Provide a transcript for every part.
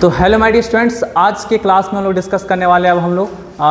तो hello my dear students, आज के क्लास में हम लोग डिस्कस करने वाले हैं अब हम लोग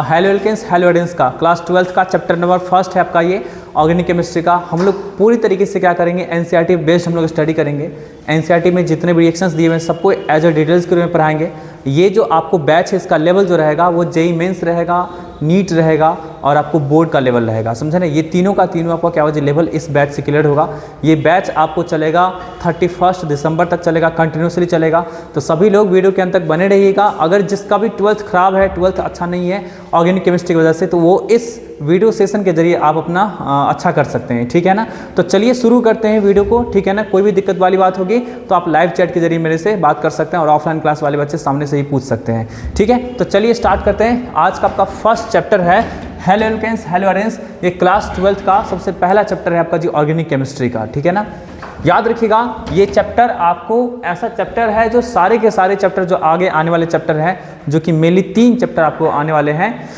हेलो एल्केन्स हेलो एडेन्स का क्लास 12th का चैप्टर नंबर फर्स्ट है आपका ये ऑर्गेनिक केमिस्ट्री का। हम लोग पूरी तरीके से क्या करेंगे, एनसीईआरटी बेस्ड हम लोग स्टडी करेंगे। एनसीईआरटी में जितने भी रिएक्शंस दिए हुए हैं सबको एज अ डिटेल्स के रूप में पढ़ाएंगे। ये जो आपको बैच है इसका लेवल जो रहेगा वो जेईई मेंस रहेगा, नीट रहेगा और आपको बोर्ड का लेवल रहेगा, समझे ना। ये तीनों का तीनों आपका क्या वजह लेवल इस बैच से क्लियर होगा। ये बैच आपको चलेगा 31 दिसंबर तक चलेगा, कंटिन्यूसली चलेगा। तो सभी लोग वीडियो के अंत तक बने रहिएगा। अगर जिसका भी 12th खराब है, 12th अच्छा नहीं है ऑर्गेनिक केमिस्ट्री की वजह से, तो वो इस वीडियो सेशन के जरिए आप अपना अच्छा कर सकते हैं, ठीक है ना। तो चलिए शुरू करते हैं वीडियो को, ठीक है ना। कोई भी दिक्कत वाली बात होगी तो आप लाइव चैट के जरिए मेरे से बात कर सकते हैं और ऑफलाइन क्लास वाले बच्चे सामने से ही पूछ सकते हैं, ठीक है। तो चलिए स्टार्ट करते हैं। आज का आपका फर्स्ट चैप्टर है हेलो एल्केन्स हेलो एडेन्स। ये क्लास 12th का सबसे पहला चैप्टर है आपका जी ऑर्गेनिक केमिस्ट्री का, ठीक है ना। याद रखिएगा ये चैप्टर आपको ऐसा चैप्टर है जो सारे के सारे चैप्टर जो आगे आने वाले चैप्टर हैं, जो कि मेनली 3 चैप्टर आपको आने वाले हैं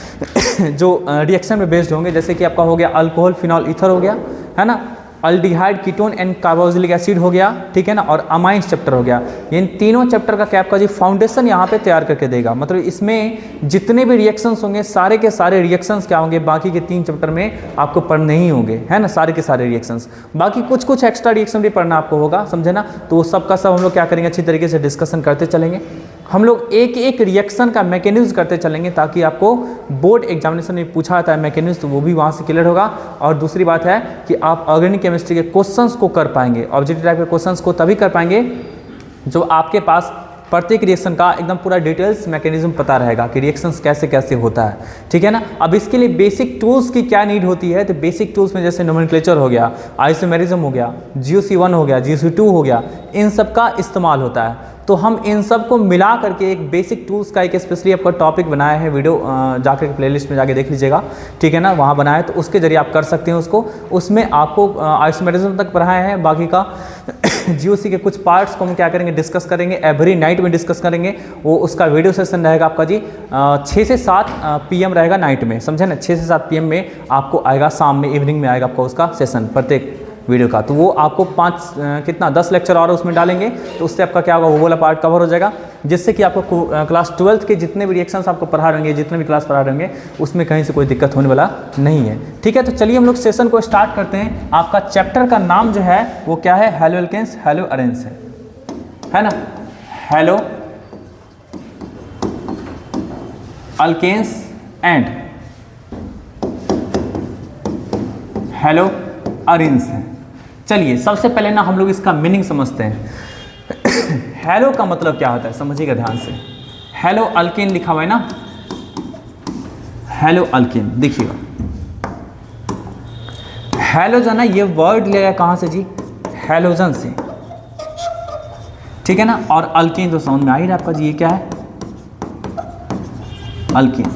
जो रिएक्शन में बेस्ड होंगे। जैसे कि आपका हो गया अल्कोहल फिनॉल ईथर हो गया, है ना, aldehyde ketone and carboxylic acid हो गया, ठीक है ना, और अमाइंस चैप्टर हो गया। इन तीनों चैप्टर का क्या आपका जी फाउंडेशन यहाँ पे तैयार करके देगा। मतलब इसमें जितने भी रिएक्शंस होंगे सारे के सारे रिएक्शंस क्या होंगे, बाकी के 3 चैप्टर में आपको पढ़ने ही होंगे, है ना, सारे के सारे रिएक्शंस। बाकी कुछ कुछ एक्स्ट्रा रिएक्शन भी पढ़ना आपको होगा, समझे ना। तो वो सब का सब हम लोग क्या करेंगे, अच्छी तरीके से डिस्कशन करते चलेंगे। हम लोग एक एक रिएक्शन का मैकेनिज्म करते चलेंगे ताकि आपको बोर्ड एग्जामिनेशन में पूछा जाता है मैकेनिज्म, तो वो भी वहाँ से क्लियर होगा। और दूसरी बात है कि आप ऑर्गेनिक केमिस्ट्री के क्वेश्चंस को कर पाएंगे, ऑब्जेक्टिव टाइप के क्वेश्चंस को तभी कर पाएंगे जो आपके पास प्रत्येक रिएक्शन का एकदम पूरा डिटेल्स मैकेनिज्म पता रहेगा कि रिएक्शंस कैसे कैसे होता है, ठीक है ना। अब इसके लिए बेसिक टूल्स की क्या नीड होती है, तो बेसिक टूल्स में जैसे नोमेनक्लेचर हो गया, आइसोमेरिज्म हो गया, GOC1 हो गया, GOC2 हो गया, इन सब का इस्तेमाल होता है। तो हम इन सब को मिला करके एक बेसिक टूल्स का एक स्पेशली आपका टॉपिक बनाया है। वीडियो जाकर के प्लेलिस्ट में जाके देख लीजिएगा, ठीक है ना, वहाँ बनाया है। तो उसके जरिए आप कर सकते हैं उसको। उसमें आपको आइसोमेरिज्म तक पढ़ाया है, बाकी का GOC के कुछ पार्ट्स को हम क्या करेंगे, डिस्कस करेंगे। एवरी नाइट में डिस्कस करेंगे। वो उसका वीडियो सेशन रहेगा आपका जी 6 से 7 PM रहेगा नाइट में, समझे ना। 6 से 7 PM में आपको आएगा, शाम में इवनिंग में आएगा आपका उसका सेशन प्रत्येक वीडियो का। तो वो आपको 10 लेक्चर और उसमें डालेंगे, तो उससे आपका क्या होगा, वो वाला पार्ट कवर हो जाएगा, जिससे कि आपको क्लास 12th के जितने भी रिएक्शंस आपको पढ़ा रहेंगे, जितने भी क्लास पढ़ा रहेंगे, उसमें कहीं से कोई दिक्कत होने वाला नहीं है, ठीक है। तो चलिए हम लोग सेशन को स्टार्ट करते हैं। आपका चैप्टर का नाम जो है वो क्या है, हेलो एल्केन्स हेलो एडेन्स है ना। Halo alkanes and halo arenes है। चलिए सबसे पहले ना हम लोग इसका मीनिंग समझते हैं। हेलो का मतलब क्या होता है, समझिएगा ध्यान से। हेलो अल्केन लिखा हुआ है ना, हेलो अल्केन देखिएगा। हेलोजन है, ये वर्ड लिया है कहां से जी, हेलोजन से, ठीक है ना। और अल्केन तो समझ में आ ही रहा आपका जी, ये क्या है, अल्केन।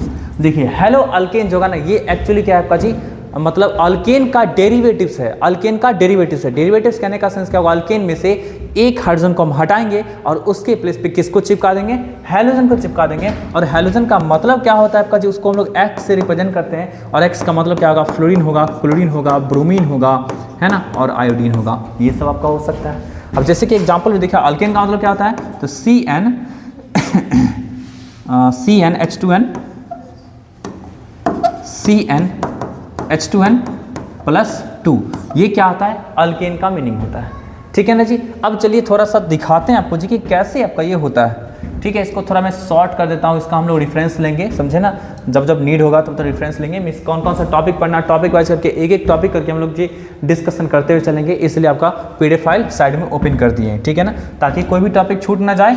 देखिए हेलो अल्केन जो है ना, ये एक्चुअली क्या है आपका जी, मतलब अल्केन का डेरिवेटिव्स है। अल्केन का डेरिवेटिव्स है। डेरिवेटिव्स कहने का सेंस क्या होगा, अल्केन में से एक हाइड्रोजन को हम हटाएंगे और उसके प्लेस पे किसको चिपका देंगे, हेलोजन को चिपका देंगे। और हेलोजन का मतलब क्या होता है आपका जी, उसको हम लोग X से रिप्रेजेंट करते हैं। और X का मतलब क्या होगा, फ्लोरीन होगा, क्लोरीन होगा, ब्रोमीन होगा, है ना, और आयोडीन होगा। ये सब आपका हो सकता है। अब जैसे कि एग्जाम्पल में देखा, अल्केन का मतलब क्या होता है, तो CnH2n+2 ये क्या होता है, अल्केन का मीनिंग होता है, ठीक है ना जी। अब चलिए थोड़ा सा दिखाते हैं आपको जी कि कैसे आपका ये होता है, ठीक है। इसको थोड़ा मैं शॉर्ट कर देता हूँ, इसका हम लोग रेफरेंस लेंगे, समझे ना। जब जब नीड होगा तब तो रेफरेंस लेंगे। मिस कौन कौन सा टॉपिक पढ़ना, टॉपिक वाइज करके एक एक टॉपिक करके हम लोग जी डिस्कशन करते हुए चलेंगे। इसलिए आपका PDF फाइल साइड में ओपन कर दिए हैं, ठीक है ना, ताकि कोई भी टॉपिक छूट ना जाए।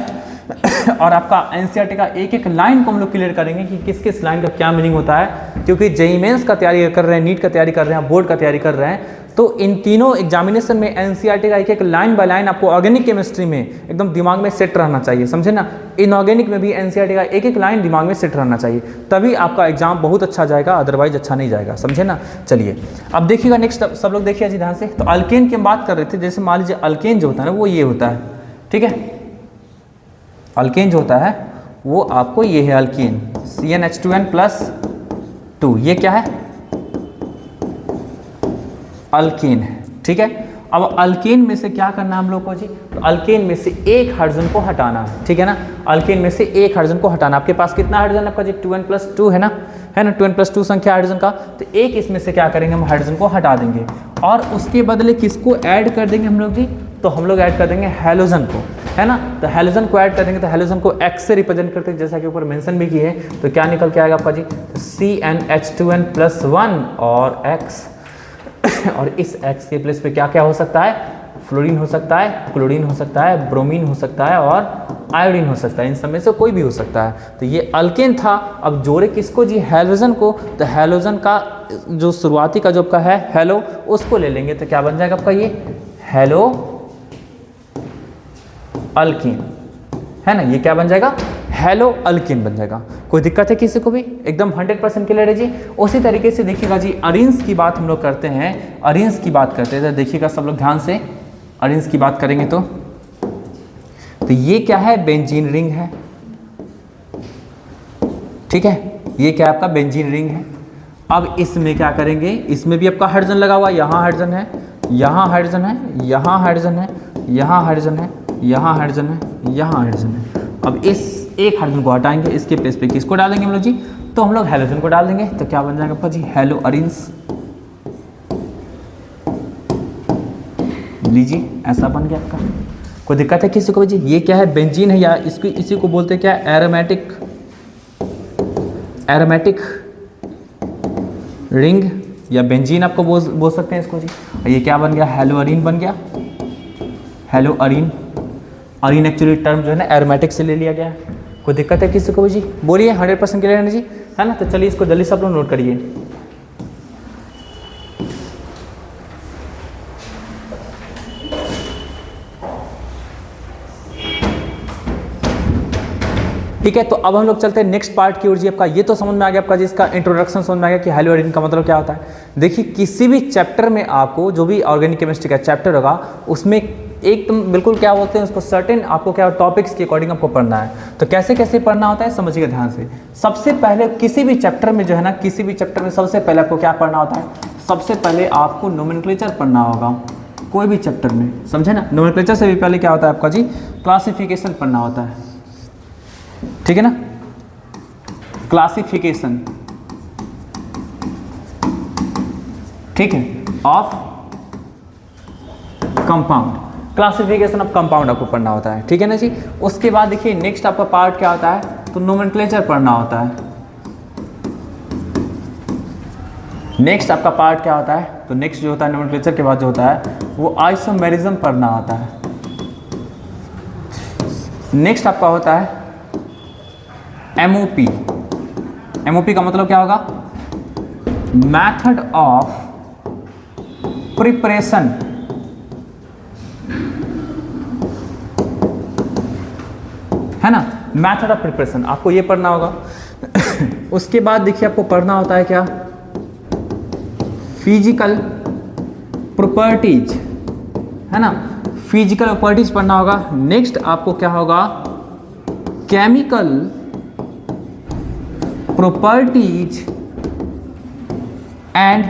और आपका एनसीईआरटी का एक एक लाइन को हम लोग क्लियर करेंगे कि किस किस लाइन का क्या मीनिंग होता है। क्योंकि जेईई मेंस का तैयारी कर रहे हैं, नीट का तैयारी कर रहे हैं, बोर्ड का तैयारी कर रहे हैं, तो इन तीनों एग्जामिनेशन में एनसीईआरटी का एक एक लाइन बाय लाइन आपको ऑर्गेनिक केमिस्ट्री में एकदम दिमाग में सेट रहना चाहिए, समझे ना। इनऑर्गेनिक में भी एनसीईआरटी का एक एक लाइन दिमाग में सेट रहना चाहिए, तभी आपका एग्जाम बहुत अच्छा जाएगा, अदरवाइज अच्छा नहीं जाएगा, समझे ना। चलिए अब देखिएगा नेक्स्ट, सब लोग देखिए जी ध्यान से। तो अल्केन की हम बात कर रहे थे। जैसे मान लीजिए अल्केन जो होता है ना, वो ये होता है, ठीक है। अल्केन जो होता है वो आपको ये है अल्केन, CnH2n+2, ये क्या है, अल्केन है, ठीक है। अब अल्केन में से क्या करना है हम लोग को जी, तो अल्केन में से एक हाइड्रोजन को हटाना है, ठीक है ना। अल्केन में से एक हाइड्रोजन को हटाना, आपके पास कितना हाइड्रोजन आपका जी 2n+2 है ना, 2n+2 संख्या हाइड्रोजन का। तो एक इसमें से क्या करेंगे, हम हाइड्रोजन को हटा देंगे और उसके बदले किसको ऐड कर देंगे हम लोग जी, तो हम लोग ऐड कर देंगे हैलोजन को, है ना। तो हैलोजन को ऐड कर देंगे, तो हैलोजन को X से रिप्रेजेंट करते हैं, जैसा कि ऊपर मेंशन भी किए हैं। तो क्या निकल के आएगा आपका जी, तो CnH2n+1 और X और इस X के प्लेस पे क्या क्या हो सकता है, फ्लोरीन हो सकता है, क्लोरीन हो सकता है, ब्रोमीन हो सकता है और आयोडीन हो सकता है, इन सब में से कोई भी हो सकता है। तो ये अल्केन था। अब जोड़े किसको जी, हैलोजन को। तो हैलोजन का जो शुरुआती का जो आपका है हेलो, उसको ले लेंगे, तो क्या बन जाएगा आपका ये हेलो अल्कीन, है ना। ये क्या बन जाएगा, हेलो अल्कीन बन जाएगा। कोई दिक्कत है किसी को भी, एकदम 100% क्लियर है जी। उसी तरीके से देखिएगा जी, अरीन्स की बात हम लोग करते हैं, अरीन्स की बात करते हैं, तो देखिएगा सब लोग ध्यान से, अरीन्स की बात करेंगे तो ये क्या है, बेंजीन रिंग है, ठीक है। ये क्या आपका बेंजीन रिंग है। अब इसमें क्या करेंगे, इसमें भी आपका हाइड्रोजन लगा हुआ, यहाँ हाइड्रोजन है, यहाँ हाइड्रोजन है, यहाँ हाइड्रोजन है, यहाँ हाइड्रोजन है, यहाँ हाइड्रोजन है, यहाँ हाइड्रोजन है। अब इस एक हाइड्रोजन को हटाएंगे, इसके प्लेस पे किसको डालेंगे हम लोग जी, तो हम लोग हैलोजन को डाल देंगे। तो क्या बन जाएगा आपका जी, हेलो अरीन्स। लीजिए ऐसा बन गया आपका। कोई दिक्कत है किसी को भी जी। ये क्या है, बेंजीन है, या इसको इसी को बोलते हैं क्या, एरोमेटिक, एरोमेटिक रिंग या बेंजीन आपको बोल सकते हैं इसको जी। और ये क्या बन गया, हेलो अरीन बन गया, hello Areen. Areen actually term जो है ना एरोमेटिक से ले लिया गया है। कोई दिक्कत है किसी को भी जी, बोलिए 100% क्लियर है जी, है ना। तो चलिए इसको जल्दी से आप लोग नोट करिए। ठीक है, तो अब हम लोग चलते हैं नेक्स्ट पार्ट की ओर जी। आपका ये तो समझ में आ गया आपका जी, इसका इंट्रोडक्शन समझ में आ गया कि हेलो अरीन का मतलब क्या होता है। देखिए किसी भी चैप्टर में आपको जो भी ऑर्गेनिक केमिस्ट्री का चैप्टर होगा उसमें एकदम बिल्कुल क्या बोलते हैं उसको, सर्टेन आपको क्या टॉपिक्स के अकॉर्डिंग आपको पढ़ना है। तो कैसे कैसे पढ़ना होता है समझिएगा ध्यान से। सबसे पहले किसी भी चैप्टर में जो है ना, किसी भी चैप्टर में सबसे पहले आपको क्या पढ़ना होता है, सबसे पहले आपको नोमेनक्लेचर पढ़ना होगा कोई भी चैप्टर में, समझे ना। नोमेनक्लेचर से भी पहले क्या होता है आपका जी, क्लासिफिकेशन पढ़ना होता है, ठीक है ना। क्लासिफिकेशन, ठीक है, of compound, classification of compound आपको पढ़ना होता है, ठीक है ना जी। उसके बाद देखिए नेक्स्ट आपका पार्ट क्या होता है, तो नोमेनक्लेचर पढ़ना होता है। नेक्स्ट आपका पार्ट क्या होता है, तो नेक्स्ट जो होता है नोमेनक्लेचर के बाद जो होता है वो आइसोमेरिज्म पढ़ना होता है। नेक्स्ट आपका होता है एमओपी। एमओपी का मतलब क्या होगा, मैथड ऑफ प्रिपरेशन, है ना, मैथड ऑफ प्रिपरेशन आपको ये पढ़ना होगा। उसके बाद देखिए आपको पढ़ना होता है क्या, फिजिकल प्रॉपर्टीज, है ना, फिजिकल प्रॉपर्टीज पढ़ना होगा। नेक्स्ट आपको क्या होगा, केमिकल प्रॉपर्टीज एंड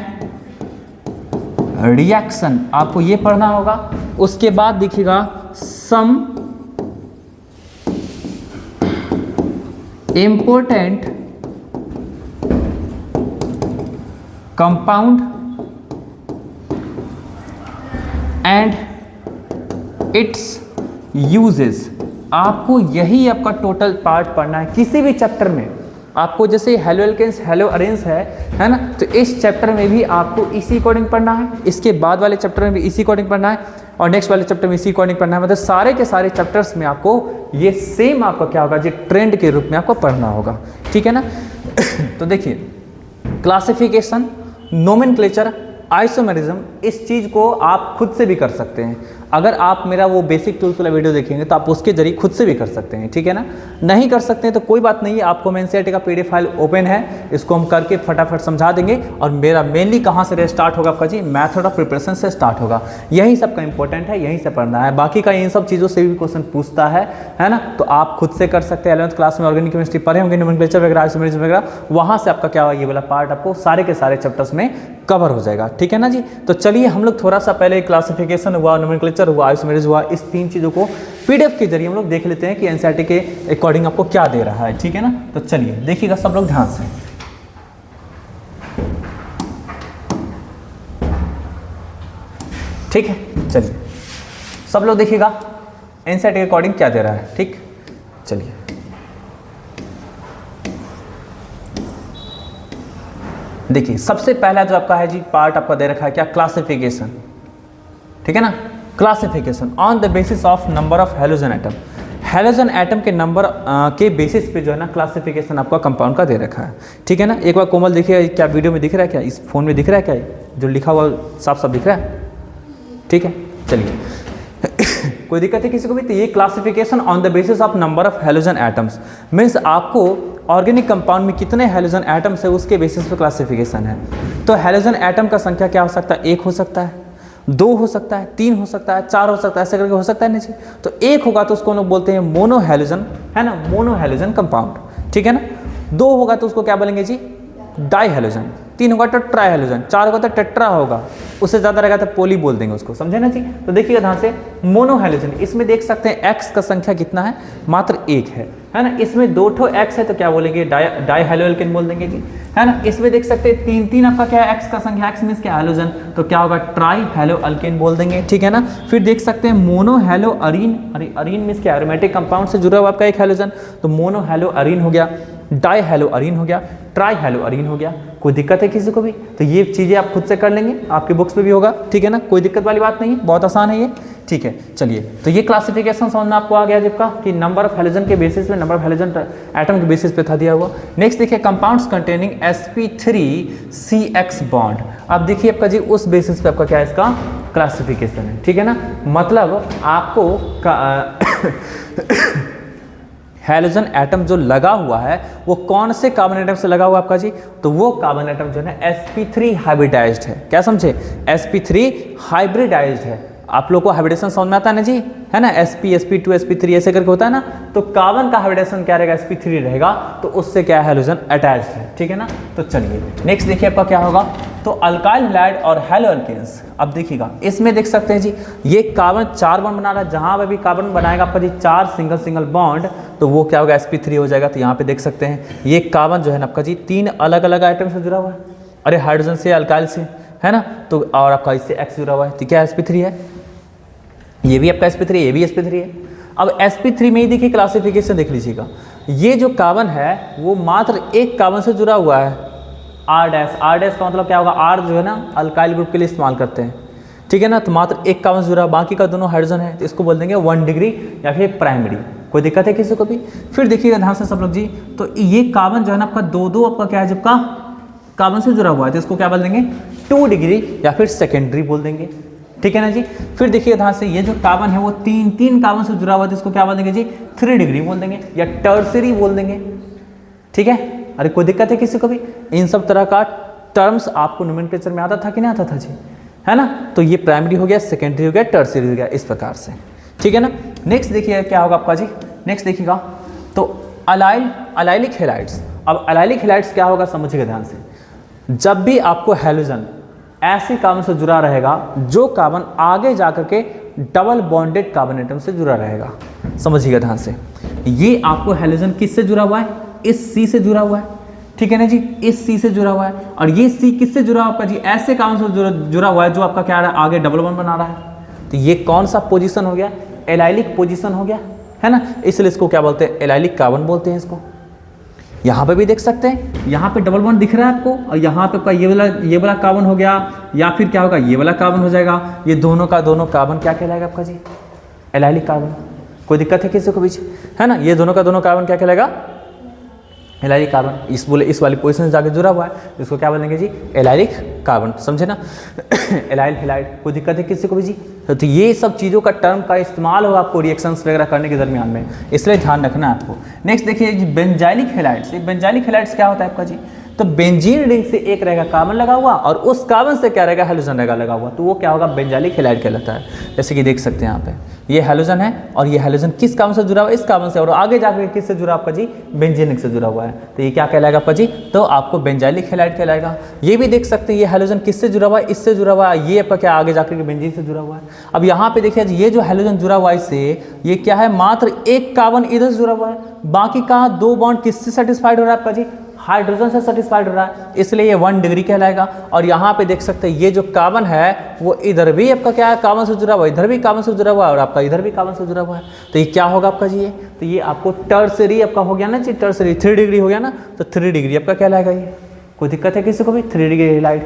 रिएक्शन आपको ये पढ़ना होगा। उसके बाद देखिएगा some important compound and its uses, आपको यही आपका टोटल पार्ट पढ़ना है किसी भी चैप्टर में। आपको जैसे हेलो एल्केन्स हेलो अरेन्स है ना, तो इस चैप्टर में भी आपको इसी अकॉर्डिंग पढ़ना है, इसके बाद वाले चैप्टर में भी इसी अकॉर्डिंग पढ़ना है, और नेक्स्ट वाले चैप्टर में इसी अकॉर्डिंग पढ़ना है। मतलब सारे के सारे चैप्टर्स में आपको ये सेम आपका क्या होगा जी, ट्रेंड के रूप में आपको पढ़ना होगा, ठीक है ना। तो देखिए क्लासिफिकेशन, नोमेनक्लेचर, आइसोमेरिज्म, इस चीज़ को आप खुद से भी कर सकते हैं। अगर आप मेरा वो बेसिक टूल्स वाला वीडियो देखेंगे तो आप उसके जरिए खुद से भी कर सकते हैं, ठीक है ना। नहीं कर सकते हैं तो कोई बात नहीं है, आपको एनसीईआरटी का पीडीएफ फाइल ओपन है, इसको हम करके फटाफट समझा देंगे। और मेरा मेनली कहाँ से स्टार्ट होगा आपका जी, मेथड ऑफ प्रिपरेशन से स्टार्ट होगा। यही सबका इंपॉर्टेंट है, यहीं से पढ़ना है। बाकी का इन सब चीज़ों से भी क्वेश्चन पूछता है ना, तो आप खुद से कर सकते हैं। 11th क्लास में ऑर्गेनिक केमिस्ट्री पढ़े होंगे, नोमेनक्लेचर वगैरह, आइसोमेरिज्म वगैरह, वहाँ से आपका क्या होगा, ये वाला पार्ट आपको सारे के सारे चैप्टर्स में कवर हो जाएगा, ठीक है ना जी। तो चलिए हम लोग थोड़ा सा पहले क्लासिफिकेशन हुआ, नोमेनक्लेचर हुआ, आइसोमेरिज्म हुआ, इस 3 चीज़ों को पीडीएफ के जरिए हम लोग देख लेते हैं कि एनसीईआरटी के अकॉर्डिंग आपको क्या दे रहा है, ठीक है ना। तो चलिए देखिएगा सब लोग ध्यान से, ठीक है। चलिए सब लोग देखिएगा एनसीईआरटी के अकॉर्डिंग क्या दे रहा है, ठीक। चलिए देखिए, सबसे पहला जो आपका है जी पार्ट आपका दे रखा है क्या, क्लासिफिकेशन, ठीक है ना। Classification on the basis of number of halogen atom, halogen atom के नंबर के बेसिस पे जो है ना क्लासिफिकेशन आपका कंपाउंड का दे रखा है, ठीक है ना। एक बार कोमल देखिए, क्या वीडियो में दिख रहा है, क्या इस फोन में दिख रहा है, क्या जो लिखा हुआ साफ साफ दिख रहा है, ठीक है। चलिए कोई दिक्कत है किसी को भी, तो ये classification on the basis of number of halogen atoms means आपको ऑर्गेनिक कंपाउंड में कितने हैलोजन एटम्स है उसके बेसिस पे क्लासिफिकेशन है। तो हैलोजन एटम का संख्या क्या हो सकता है, 1 हो सकता है, 2 हो सकता है, 3 हो सकता है, 4 हो सकता है, ऐसे करके हो सकता है ना जी। तो 1 होगा तो उसको लोग बोलते हैं मोनो हैलोजन, है ना, मोनो हैलोजन कंपाउंड, ठीक है ना। 2 होगा तो उसको क्या बोलेंगे जी, डाई हैलोजन। 3 होगा तो ट्राई हैलोजन, 4 होगा तो टेट्रा होगा, उससे ज़्यादा रहेगा तो पोली बोल देंगे उसको, समझे ना जी। तो देखिएगा ध्यान से, मोनो हैलोजन, इसमें देख सकते हैं एक्स का संख्या कितना है, मात्र 1 है ना। इसमें 2 ठो एक्स है तो क्या बोलेंगे, डाई हैलोएल्केन बोल देंगे जी, है ना। इसमें देख सकते हैं 3 आपका क्या है, एक्स का संख्या, एक्स मीन्स क्या, हैलोजन, तो क्या होगा, ट्राई हैलोएल्केन बोल देंगे, ठीक है ना। फिर देख सकते हैं mono hello Areen, Areen means क्या, एरोमेटिक कंपाउंड से जुड़ा हुआ आपका एक हैलोजन, तो मोनो हैलो अरीन हो गया, डाई हैलो अरीन हो गया, ट्राई हैलो अरीन हो गया। कोई दिक्कत है किसी को भी, तो ये चीज़ें आप खुद से कर लेंगे, आपके बुक्स में भी होगा, ठीक है ना, कोई दिक्कत वाली बात नहीं है, बहुत आसान है ये, ठीक है। चलिए तो ये क्लासिफिकेशन समझ में आपको आ गया जिसका कि नंबर ऑफ हैलोजन के बेसिस पे, नंबर ऑफ हैलोजन एटम के बेसिस पे था दिया हुआ। नेक्स्ट देखिए, कंपाउंड्स कंटेनिंग sp3CX बॉन्ड। अब देखिए आपका जी उस बेसिस पे आपका क्या है, इसका क्लासिफिकेशन है, ठीक है ना। मतलब आपको हैलोजन एटम जो लगा हुआ है वो कौन से कार्बन एटम से लगा हुआ आपका जी, तो वो कार्बन एटम जो है sp3 हाइब्रिडाइज्ड है, क्या समझे, sp3 हाइब्रिडाइज्ड है। आप लोग को हाइब्रिडेशन समझ में आता है ना जी, है ना, sp sp2 sp3 ऐसे करके होता है ना। तो कार्बन का हाइब्रिडेशन क्या रहेगा, sp3 रहेगा, तो उससे क्या है, हैलोजन अटैच्ड है, ठीक है ना। तो चलिए नेक्स्ट देखिए आपका क्या होगा, तो अल्काइल हैलाइड और हैलोएल्केन्स। अब देखिएगा इसमें देख सकते हैं जी, ये कार्बन 4 बॉन्ड बना रहा है, जहां पर भी कार्बन बनाएगा आपका जी 4 सिंगल बॉन्ड, तो वो क्या होगा, sp3 हो जाएगा। तो यहाँ पे देख सकते हैं ये कार्बन जो है ना आपका जी 3 अलग अलग आइटम से जुड़ा हुआ है, अरे हाइड्रोजन से, अल्काइल से, है ना, तो और आपका इससे x जुड़ा हुआ है, तो क्या sp3 है, ये भी आपका sp3, ये भी sp3 है। अब sp3 में ही देखिए क्लासिफिकेशन देख लीजिएगा, ये जो कार्बन है वो मात्र एक कार्बन से जुड़ा हुआ है, R डैश का मतलब क्या होगा, R जो है ना अल्काइल ग्रुप के लिए इस्तेमाल करते हैं, ठीक है ना। तो मात्र एक कार्बन से जुड़ा, बाकी का दोनों हाइड्रोजन है, तो इसको बोल देंगे 1 डिग्री या फिर प्राइमरी। कोई दिक्कत है किसी को भी। फिर देखिएगा ध्यान से सब लोग जी, तो ये कार्बन जो है ना आपका 2 आपका क्या है, जबका कार्बन से जुड़ा हुआ है, तो इसको क्या बोल देंगे, 2 डिग्री या फिर सेकेंडरी बोल देंगे, ठीक है ना जी। फिर देखिए ध्यान से, ये जो कार्बन है वो 3 कार्बन से जुड़ा हुआ है, तो इसको क्या बोल देंगे जी, 3 डिग्री बोल देंगे या टर्सरी बोल देंगे, ठीक है। अरे कोई दिक्कत है किसी को भी, इन सब तरह का टर्म्स आपको नोमेनक्लेचर में आता था कि नहीं आता था जी, है ना। तो ये प्राइमरी हो गया, सेकेंडरी हो गया, टर्सरी हो गया, इस प्रकार से, ठीक है ना। नेक्स्ट देखिए क्या होगा आपका जी, नेक्स्ट देखिएगा तो अलाइलिक हैलाइड्स। अब अलाइलिक हैलाइड्स क्या होगा समझिएगा ध्यान से, जब भी आपको हैलोजन ऐसे कार्बन से जुड़ा रहेगा जो कार्बन आगे जाकर के डबल बॉन्डेड कार्बन एटम से जुड़ा रहेगा, समझिएगा ध्यान से। ये आपको हैलोजन किससे जुड़ा हुआ है, इस C से जुड़ा हुआ है, ठीक है ना जी, इस C से जुड़ा हुआ है। और ये C किससे जुड़ा हुआ आपका जी, ऐसे कार्बन से जुड़ा हुआ है जो आपका क्या रहा है, आगे डबल बॉन्ड बना रहा है। तो ये कौन सा पोजीशन हो गया, एलाइलिक पोजीशन हो गया, है ना। इसलिए इसको क्या बोलते हैं, एलाइलिक कार्बन बोलते हैं इसको। यहाँ पे भी देख सकते हैं, यहाँ पे डबल बॉन्ड दिख रहा है आपको, और यहाँ पे आपका ये वाला कार्बन हो गया, या फिर क्या होगा, ये वाला कार्बन हो जाएगा। ये दोनों का दोनों कार्बन क्या कहलाएगा आपका जी, एलाइलिक कार्बन। कोई दिक्कत है किसी को बीच, है ना, ये दोनों का दोनों कार्बन क्या कहलाएगा, एलाइलिक कार्बन इस वाली पोजीशन से जाके जुड़ा हुआ है, इसको क्या बोलेंगे जी, एलाइलिक कार्बन, समझे ना। एलाइल हेलाइड, कोई दिक्कत है किसी को भी जी? तो ये सब चीज़ों का टर्म का इस्तेमाल होगा आपको रिएक्शंस वगैरह करने के दरमियान में, इसलिए ध्यान रखना है आपको। नेक्स्ट देखिए जी बेंजाइलिक हेलाइड्स। बेंजाइलिक हेलाइड्स क्या होता है आपका जी, तो बेंजीन रिंग से एक रहेगा कार्बन लगा हुआ और उस कार्बन से क्या रहेगा, हैलोजन रहेगा लगा हुआ, तो वो क्या होगा, बेंजाइलिक हेलाइड कहलाता है। जैसे कि देख सकते हैं यहाँ पे ये हैलोजन है और ये हैलोजन किस कार्बन से जुड़ा हुआ है, इस कार्बन से, और आगे जाकर किससे जुड़ा आपका जी, बेंजीन रिंग से जुड़ा हुआ है, तो ये क्या कहलाएगा आपका जी, तो आपको बेंजाइलिक हेलाइड कहलाएगा। ये भी देख सकते हैं ये हैलोजन किससे जुड़ा हुआ है, इससे जुड़ा हुआ है, ये आपका क्या आगे जाकर के बेंजीन से जुड़ा हुआ है। अब यहाँ पे देखिए ये जो हैलोजन जुड़ा हुआ है इससे, ये क्या है, मात्र एक कार्बन इधर से जुड़ा हुआ है, बाकी का 2 बॉन्ड किससे सेटिस्फाइड हो रहा है आपका जी, हाइड्रोजन से सेटिस्फाइड हो रहा है, इसलिए ये 1 डिग्री कहलाएगा। और यहाँ पे देख सकते हैं ये जो कार्बन है वो इधर भी आपका क्या है, कार्बन से जुड़ा हुआ है, इधर भी कार्बन से जुड़ा हुआ है और आपका इधर भी कार्बन से जुड़ा हुआ है, तो ये क्या होगा आपका जी, ये तो ये आपको टर्सरी आपका हो गया ना जी, टर्सरी 3 डिग्री हो गया ना, तो 3 डिग्री आपका कहलाएगा ये। कोई दिक्कत है किसी को भी, 3 डिग्री हेलाइड?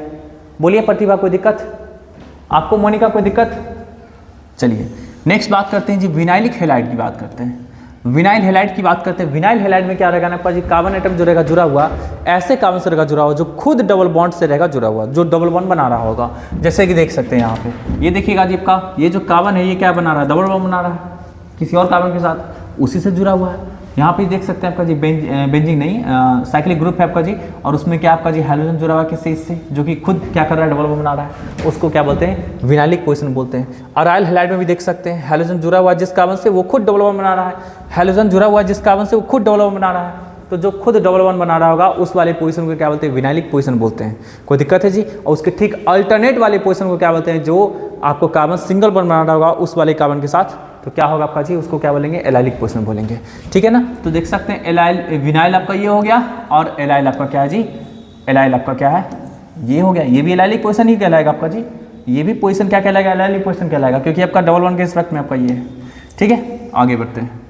बोलिए प्रतिभा कोई दिक्कत आपको, मोनिका कोई दिक्कत? चलिए नेक्स्ट बात करते हैं जी विनाइलिक हेलाइड की बात करते हैं। विनाइल हेलाइड की बात करते हैं। विनाइल हेलाइड में क्या रहेगा ना जी, कार्बन एटम जो रहेगा जुड़ा हुआ ऐसे कार्बन से रहेगा जुड़ा हुआ जो खुद डबल बॉन्ड से रहेगा जुड़ा हुआ, जो डबल बॉन्ड बना रहा होगा। जैसे कि देख सकते हैं यहाँ पे, ये देखिएगा जी आपका ये जो कार्बन है ये क्या बना रहा है, डबल बॉन्ड बना रहा है किसी और कार्बन के साथ, उसी से जुड़ा हुआ है। यहाँ पे देख सकते हैं आपका जी बेंजीन नहीं साइक्लिक ग्रुप है आपका जी, और उसमें क्या आपका जी हैलोजन जुड़ा हुआ है किससे, इससे, जो कि खुद क्या कर रहा है, डबल बॉन्ड बना रहा है, उसको क्या बोलते हैं, विनाइलिक पोजीशन बोलते हैं। अराइल हेलाइड में भी देख सकते हैं हैलोजन जुड़ा हुआ है जिस कार्बन से वो खुद डबल बॉन्ड बना रहा है, हैलोजन जुड़ा हुआ है जिस कार्बन से वो खुद डबल बॉन्ड बना रहा है, तो जो खुद डबल बॉन्ड बना रहा होगा उस वाले पोजीशन को क्या बोलते हैं, विनाइलिक पोजीशन बोलते हैं। कोई दिक्कत है जी? और उसके ठीक अल्टरनेट वाले पोजीशन को क्या बोलते हैं, जो आपको कार्बन सिंगल बॉन्ड बना रहा होगा उस वाले कार्बन के साथ, तो क्या होगा आपका जी, उसको क्या बोलेंगे, एलाइलिक पोजीशन बोलेंगे। ठीक है ना, तो देख सकते हैं एलाइल विनाइल आपका ये हो गया और एलाइल आपका क्या है जी, एलाइल आपका क्या है, ये हो गया, ये भी एलाइलिक पोजीशन ही कहलाएगा आपका जी, ये भी पोजीशन क्या कहलाएगा, एलाइलिक पोजीशन कहलाएगा, क्योंकि आपका डबल बॉन्ड के रिस्पेक्ट में आपका ये है। ठीक है, आगे बढ़ते हैं।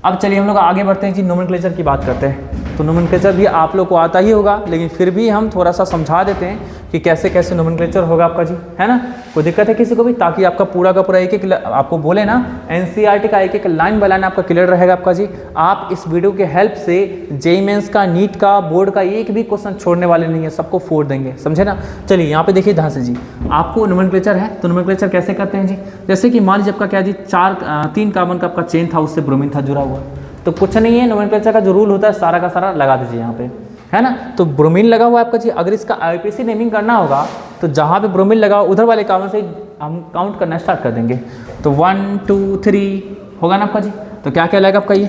अब चलिए हम लोग आगे बढ़ते हैं जी, नोमेनक्लेचर की बात करते हैं। तो नोमेनक्लेचर भी आप लोग को आता ही होगा, लेकिन फिर भी हम थोड़ा सा समझा देते हैं कि कैसे कैसे नोमेनक्लेचर होगा आपका जी, है ना। कोई दिक्कत है किसी को भी, ताकि आपका पूरा का पूरा एक एक आपको बोले ना एनसीईआरटी का एक एक लाइन बाय लाइन आपका क्लियर रहेगा आपका जी। आप इस वीडियो के हेल्प से जेईई मेंस का, नीट का, बोर्ड का एक भी क्वेश्चन छोड़ने वाले नहीं है, सबको फोड़ देंगे, समझे ना। चलिए यहाँ पे देखिए ध्यान से जी, आपको नोमेनक्लेचर है, तो नोमेनक्लेचर कैसे करते हैं जी, जैसे कि मान लीजिए आपका क्या जी 3 कार्बन का आपका चेन था, उससे ब्रोमीन था जुड़ा हुआ, तो कुछ नहीं है, नोमेनक्लेचर का जो रूल होता है सारा का सारा लगा दीजिए यहाँ पे, है ना। तो ब्रोमीन लगा हुआ है आपका जी, अगर इसका आईपीसी नेमिंग करना होगा तो जहाँ पे ब्रोमीन लगा हुआ उधर वाले कार्बन से हम काउंट करना स्टार्ट कर देंगे, तो 1 2 3 होगा ना आपका जी। तो क्या कहलाएगा आपका ये,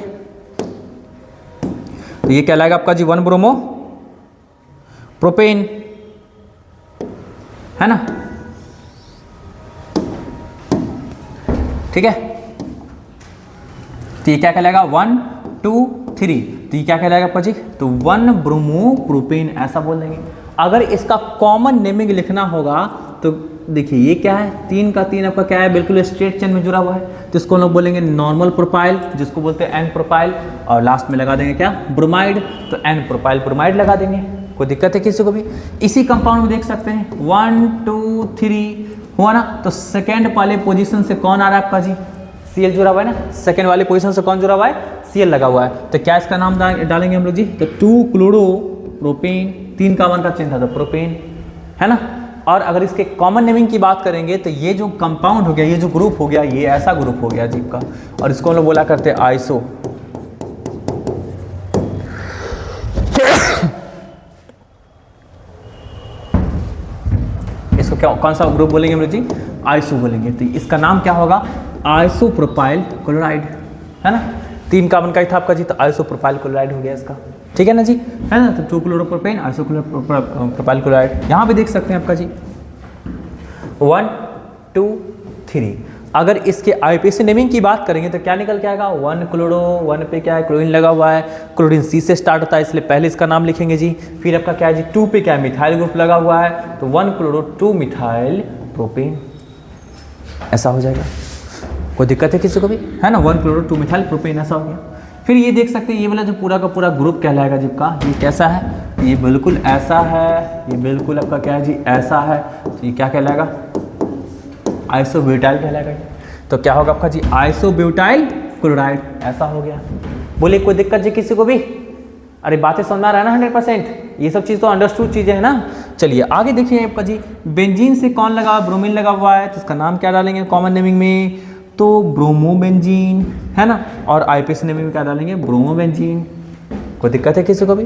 तो ये कहलाएगा आपका जी 1 ब्रोमो प्रोपेन, है ना। ठीक है, तो ये क्या कहलाएगा 1 2 3, तो ये क्या कहलाएगा आपका जी, तो 1 ब्रोमो प्रोपेन ऐसा बोल देंगे। अगर इसका कॉमन नेमिंग लिखना होगा तो देखिए ये क्या है, 3 का 3 आपका क्या है, बिल्कुल स्ट्रेट चेन में जुड़ा हुआ है, तो इसको हम लोग बोलेंगे नॉर्मल प्रोपाइल, जिसको बोलते हैं एन प्रोपाइल, और लास्ट में लगा देंगे क्या, ब्रोमाइड, तो एन प्रोपाइल ब्रोमाइड लगा देंगे। कोई दिक्कत है किसी को भी? इसी कंपाउंड में देख सकते हैं 1 2 3 हुआ ना, तो सेकेंड वाले पोजिशन से कौन आ रहा है आपका जी, Cl जुड़ा हुआ है ना, सेकेंड वाले पोजीशन से कौन जुड़ा हुआ है, Cl लगा हुआ है, तो क्या इसका नाम डालेंगे हम लोग जी, तो 2 क्लोरो प्रोपेन, 3 कार्बन का चेन था तो प्रोपेन, है ना। और अगर इसके कॉमन नेमिंग की बात करेंगे तो ये जो कंपाउंड हो गया, ये जो ग्रुप हो गया, ये ऐसा ग्रुप हो गया जीप का, और इसको हम लोग बोला करते हैं आइसो। इसको क्या, कौन सा ग्रुप बोलेंगे हम लोग जी, आइसो बोलेंगे। तो इसका नाम क्या होगा, आइसोप्रोपाइल क्लोराइड, है ना। 3 कार्बन का ही था आपका जी, तो आइसोप्रोपाइल क्लोराइड हो गया इसका, ठीक है ना जी, है ना। तो 2 क्लोरोप्रोपेन आइसोप्रोपाइल क्लोराइड, यहाँ पे देख सकते हैं आपका जी 1 2 3। अगर इसके आईपीसी नेमिंग की बात करेंगे तो क्या निकल के आएगा, 1 क्लोरो, 1 पे क्या है, क्लोरीन लगा हुआ है, क्लोरीन सी से स्टार्ट होता है, इसलिए पहले इसका नाम लिखेंगे जी। फिर आपका क्या है जी, 2 पे क्या है, मिथाइल ग्रुप लगा हुआ है, तो 1 क्लोरो 2 मिथाइल प्रोपेन, ऐसा हो जाएगा। कोई दिक्कत है किसी को भी, है ना, 1 क्लोरो 2 मिथाइल प्रोपेन ऐसा हो गया। फिर ये देख सकते हैं ये वाला जो पूरा का पूरा ग्रुप कहलाएगा जिसका, ये कैसा है, ये बिल्कुल ऐसा है, ये बिल्कुल आपका क्या है जी ऐसा है, तो ये क्या कहलाएगा, आइसोब्यूटाइल कहलाएगा। तो क्या होगा आपका जी, आइसोब्यूटाइल क्लोराइड ऐसा हो गया। बोलिए कोई दिक्कत जी किसी को भी, अरे बातें समझ में आ रहा है ना 100%, ये सब चीज़ तो अंडरस्टूड चीज़ें हैं ना। चलिए आगे देखिए आपका जी, बेंजीन से कौन लगा, ब्रोमीन लगा हुआ है, तो इसका नाम क्या डालेंगे कॉमन नेमिंग में, तो ब्रोमोबेंजीन है ना। और आईपीसी नेमिंग में क्या डालेंगे, ब्रोमोबेंजीन। कोई दिक्कत है किसी को भी?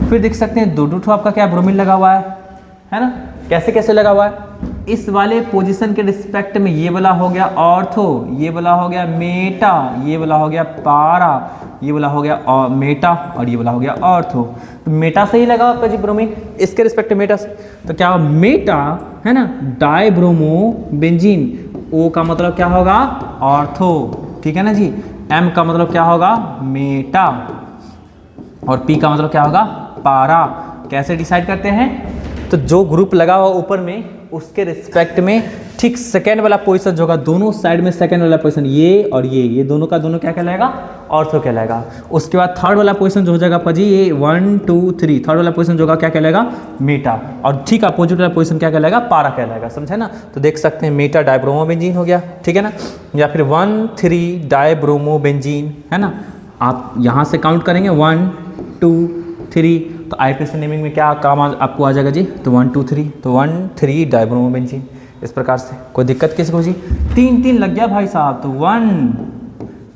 फिर देख सकते हैं दो ठो आपका क्या ब्रोमीन लगा हुआ है ना। कैसे कैसे लगा हुआ है, इस वाले पोजीशन के रिस्पेक्ट में ये वाला हो गया ऑर्थो, ये वाला हो गया मेटा, ये वाला हो गया पारा, ये वाला हो गया मेटा और ये वाला हो गया ऑर्थो। तो मेटा से ही लगा आपका जी ब्रोमीन, इसके रिस्पेक्ट मेटा से, तो क्या होगा मेटा है ना, डाइब्रोमो बेंजीन। ओ का मतलब क्या होगा, ऑर्थो, ठीक है ना जी। एम का मतलब क्या होगा, मेटा, और पी का मतलब क्या होगा, पारा। कैसे डिसाइड करते हैं, तो जो ग्रुप लगा हुआ ऊपर में उसके रिस्पेक्ट में ठीक सेकेंड वाला पोजीशन जो होगा, दोनों साइड में सेकेंड वाला पोजीशन ये और ये दोनों का दोनों क्या कहलाएगा, ऑर्थो कहलाएगा। उसके बाद थर्ड वाला पोजीशन जो हो जाएगा आपका जी, ये 1 2 3 थर्ड वाला पोजीशन जो होगा क्या कहलाएगा, मेटा, और ठीक अपोजिट वाला पोजीशन क्या कहलाएगा, पारा कहलाएगा। समझे ना। तो देख सकते हैं मेटा डाइब्रोमोबेंजीन हो गया, ठीक है ना, या फिर 1 3 डाइब्रोमोबेंजीन है ना। आप यहाँ से काउंट करेंगे 1 2 3, तो आईपीसी नेमिंग में क्या काम आपको आ जाएगा जी, तो 1 2 3, तो 1 3 डाइब्रोमोबेंजीन। इस प्रकार से कोई दिक्कत किसी को जी, 3 लग गया भाई साहब, तो 1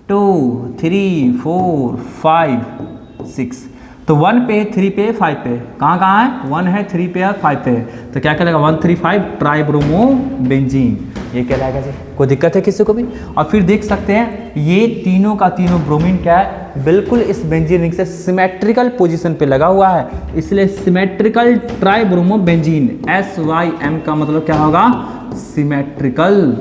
2 3 4 5 6, तो 1 पे 3 पे 5 पे, कहाँ कहाँ है, 1 है 3 पे और 5 पे है, तो क्या कहलाएगा 1 3 5 ट्राइब्रोमोबेंजीन, ये कहलाएगा जी। कोई दिक्कत है किसी को भी? और फिर देख सकते हैं ये तीनों का तीनों ब्रोमीन क्या है, बिल्कुल इस बेंजीन रिंग से सिमेट्रिकल पोजीशन पे लगा हुआ है, इसलिए सिमेट्रिकल ट्राइब्रोमोबेंजीन, SYM का मतलब क्या होगा, सिमेट्रिकल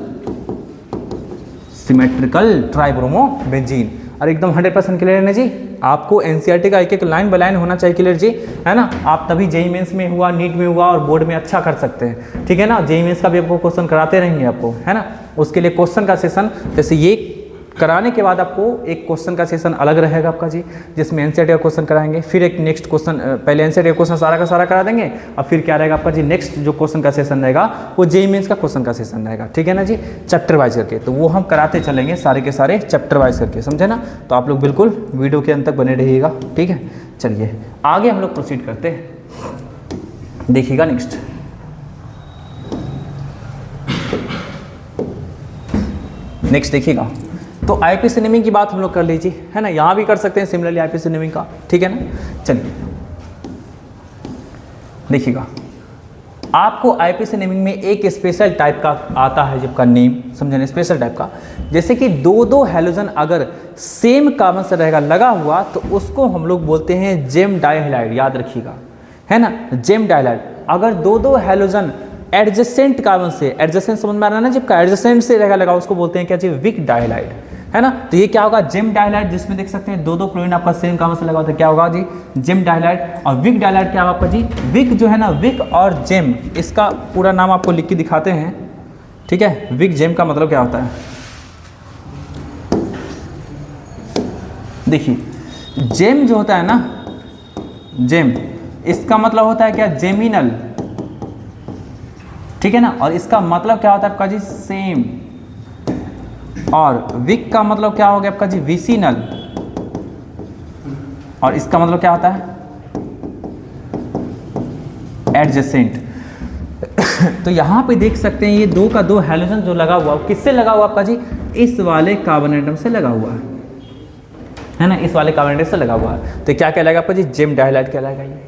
ट्राइब्रोमोबेंजीन। और एकदम 100% क्लियर है ना जी। आपको एनसीईआरटी का एक एक लाइन बाय लाइन होना चाहिए क्लियर जी, है ना। आप तभी जेईई मेंस में हुआ, नीट में हुआ और बोर्ड में अच्छा कर सकते हैं, ठीक है ना। जेईई मेंस का भी आपको क्वेश्चन कराते रहेंगे आपको, है ना। उसके लिए क्वेश्चन का सेशन, जैसे ये कराने के बाद आपको एक क्वेश्चन का सेशन अलग रहेगा आपका जी, जिसमें एनसीईआरटी का क्वेश्चन कराएंगे, फिर एक नेक्स्ट क्वेश्चन, पहले एनसीईआरटी का क्वेश्चन सारा का सारा करा देंगे, और फिर क्या रहेगा आपका जी, नेक्स्ट जो क्वेश्चन का सेशन रहेगा वो जेईई मेंस का क्वेश्चन का सेशन रहेगा, ठीक है ना जी, चैप्टर वाइज करके। तो वो हम कराते चलेंगे सारे के सारे चैप्टर वाइज करके, समझे ना। तो आप लोग बिल्कुल वीडियो के अंत तक बने रहिएगा, ठीक है। चलिए आगे हम लोग प्रोसीड करते हैं, देखिएगा नेक्स्ट। नेक्स्ट देखिएगा, तो आईपीसी नेमिंग की बात हम लोग कर लीजिए, है ना। यहाँ भी कर सकते हैं सिमिलरली आईपीसी नेमिंग का, ठीक है ना। चलिए देखिएगा, आपको आईपीसी नेमिंग में एक स्पेशल टाइप का आता है जिसका नेम समझना, स्पेशल टाइप का, जैसे कि दो हैलोजन अगर सेम कार्बन से रहेगा लगा हुआ, तो उसको हम लोग बोलते हैं जेम डाइहैलाइड, याद रखिएगा, है ना, जेम डाइहैलाइड। अगर दो हैलोजन एडजेसेंट कार्बन से, एडजेसेंट समझ में आ रहा है ना, जब एडजेसेंट से रहेगा लगा उसको बोलते हैं क्या जी, विक डाइहैलाइड, है ना। तो ये क्या होगा, जेम डाइहैलाइड, जिसमें देख सकते हैं दो क्लोरीन आपका सेम कार्बन से लगा होता है, क्या होगा जी, जेम डाइहैलाइड। और विक डाइहैलाइड क्या होगा आपका जी, विक जो है ना, विक और जेम, इसका पूरा नाम आपको लिख के दिखाते हैं, ठीक है। विक जेम का मतलब क्या होता है, देखिए जेम जो होता है ना, जेम, इसका मतलब होता है क्या, जेमिनल, ठीक है ना। और इसका मतलब क्या होता है आपका जी, सेम। और विक का मतलब क्या हो गया आपका जी, विसिनल, और इसका मतलब क्या होता है, एडजेसेंट। तो यहां पे देख सकते हैं ये दो का दो हैलोजन जो लगा हुआ, किससे लगा हुआ आपका जी, इस वाले कार्बन एटम से लगा हुआ है ना, इस वाले कार्बन एटम से लगा हुआ है। तो क्या कहलाएगा आपका जी, जेम डाइहैलाइड कहलाएगा ये।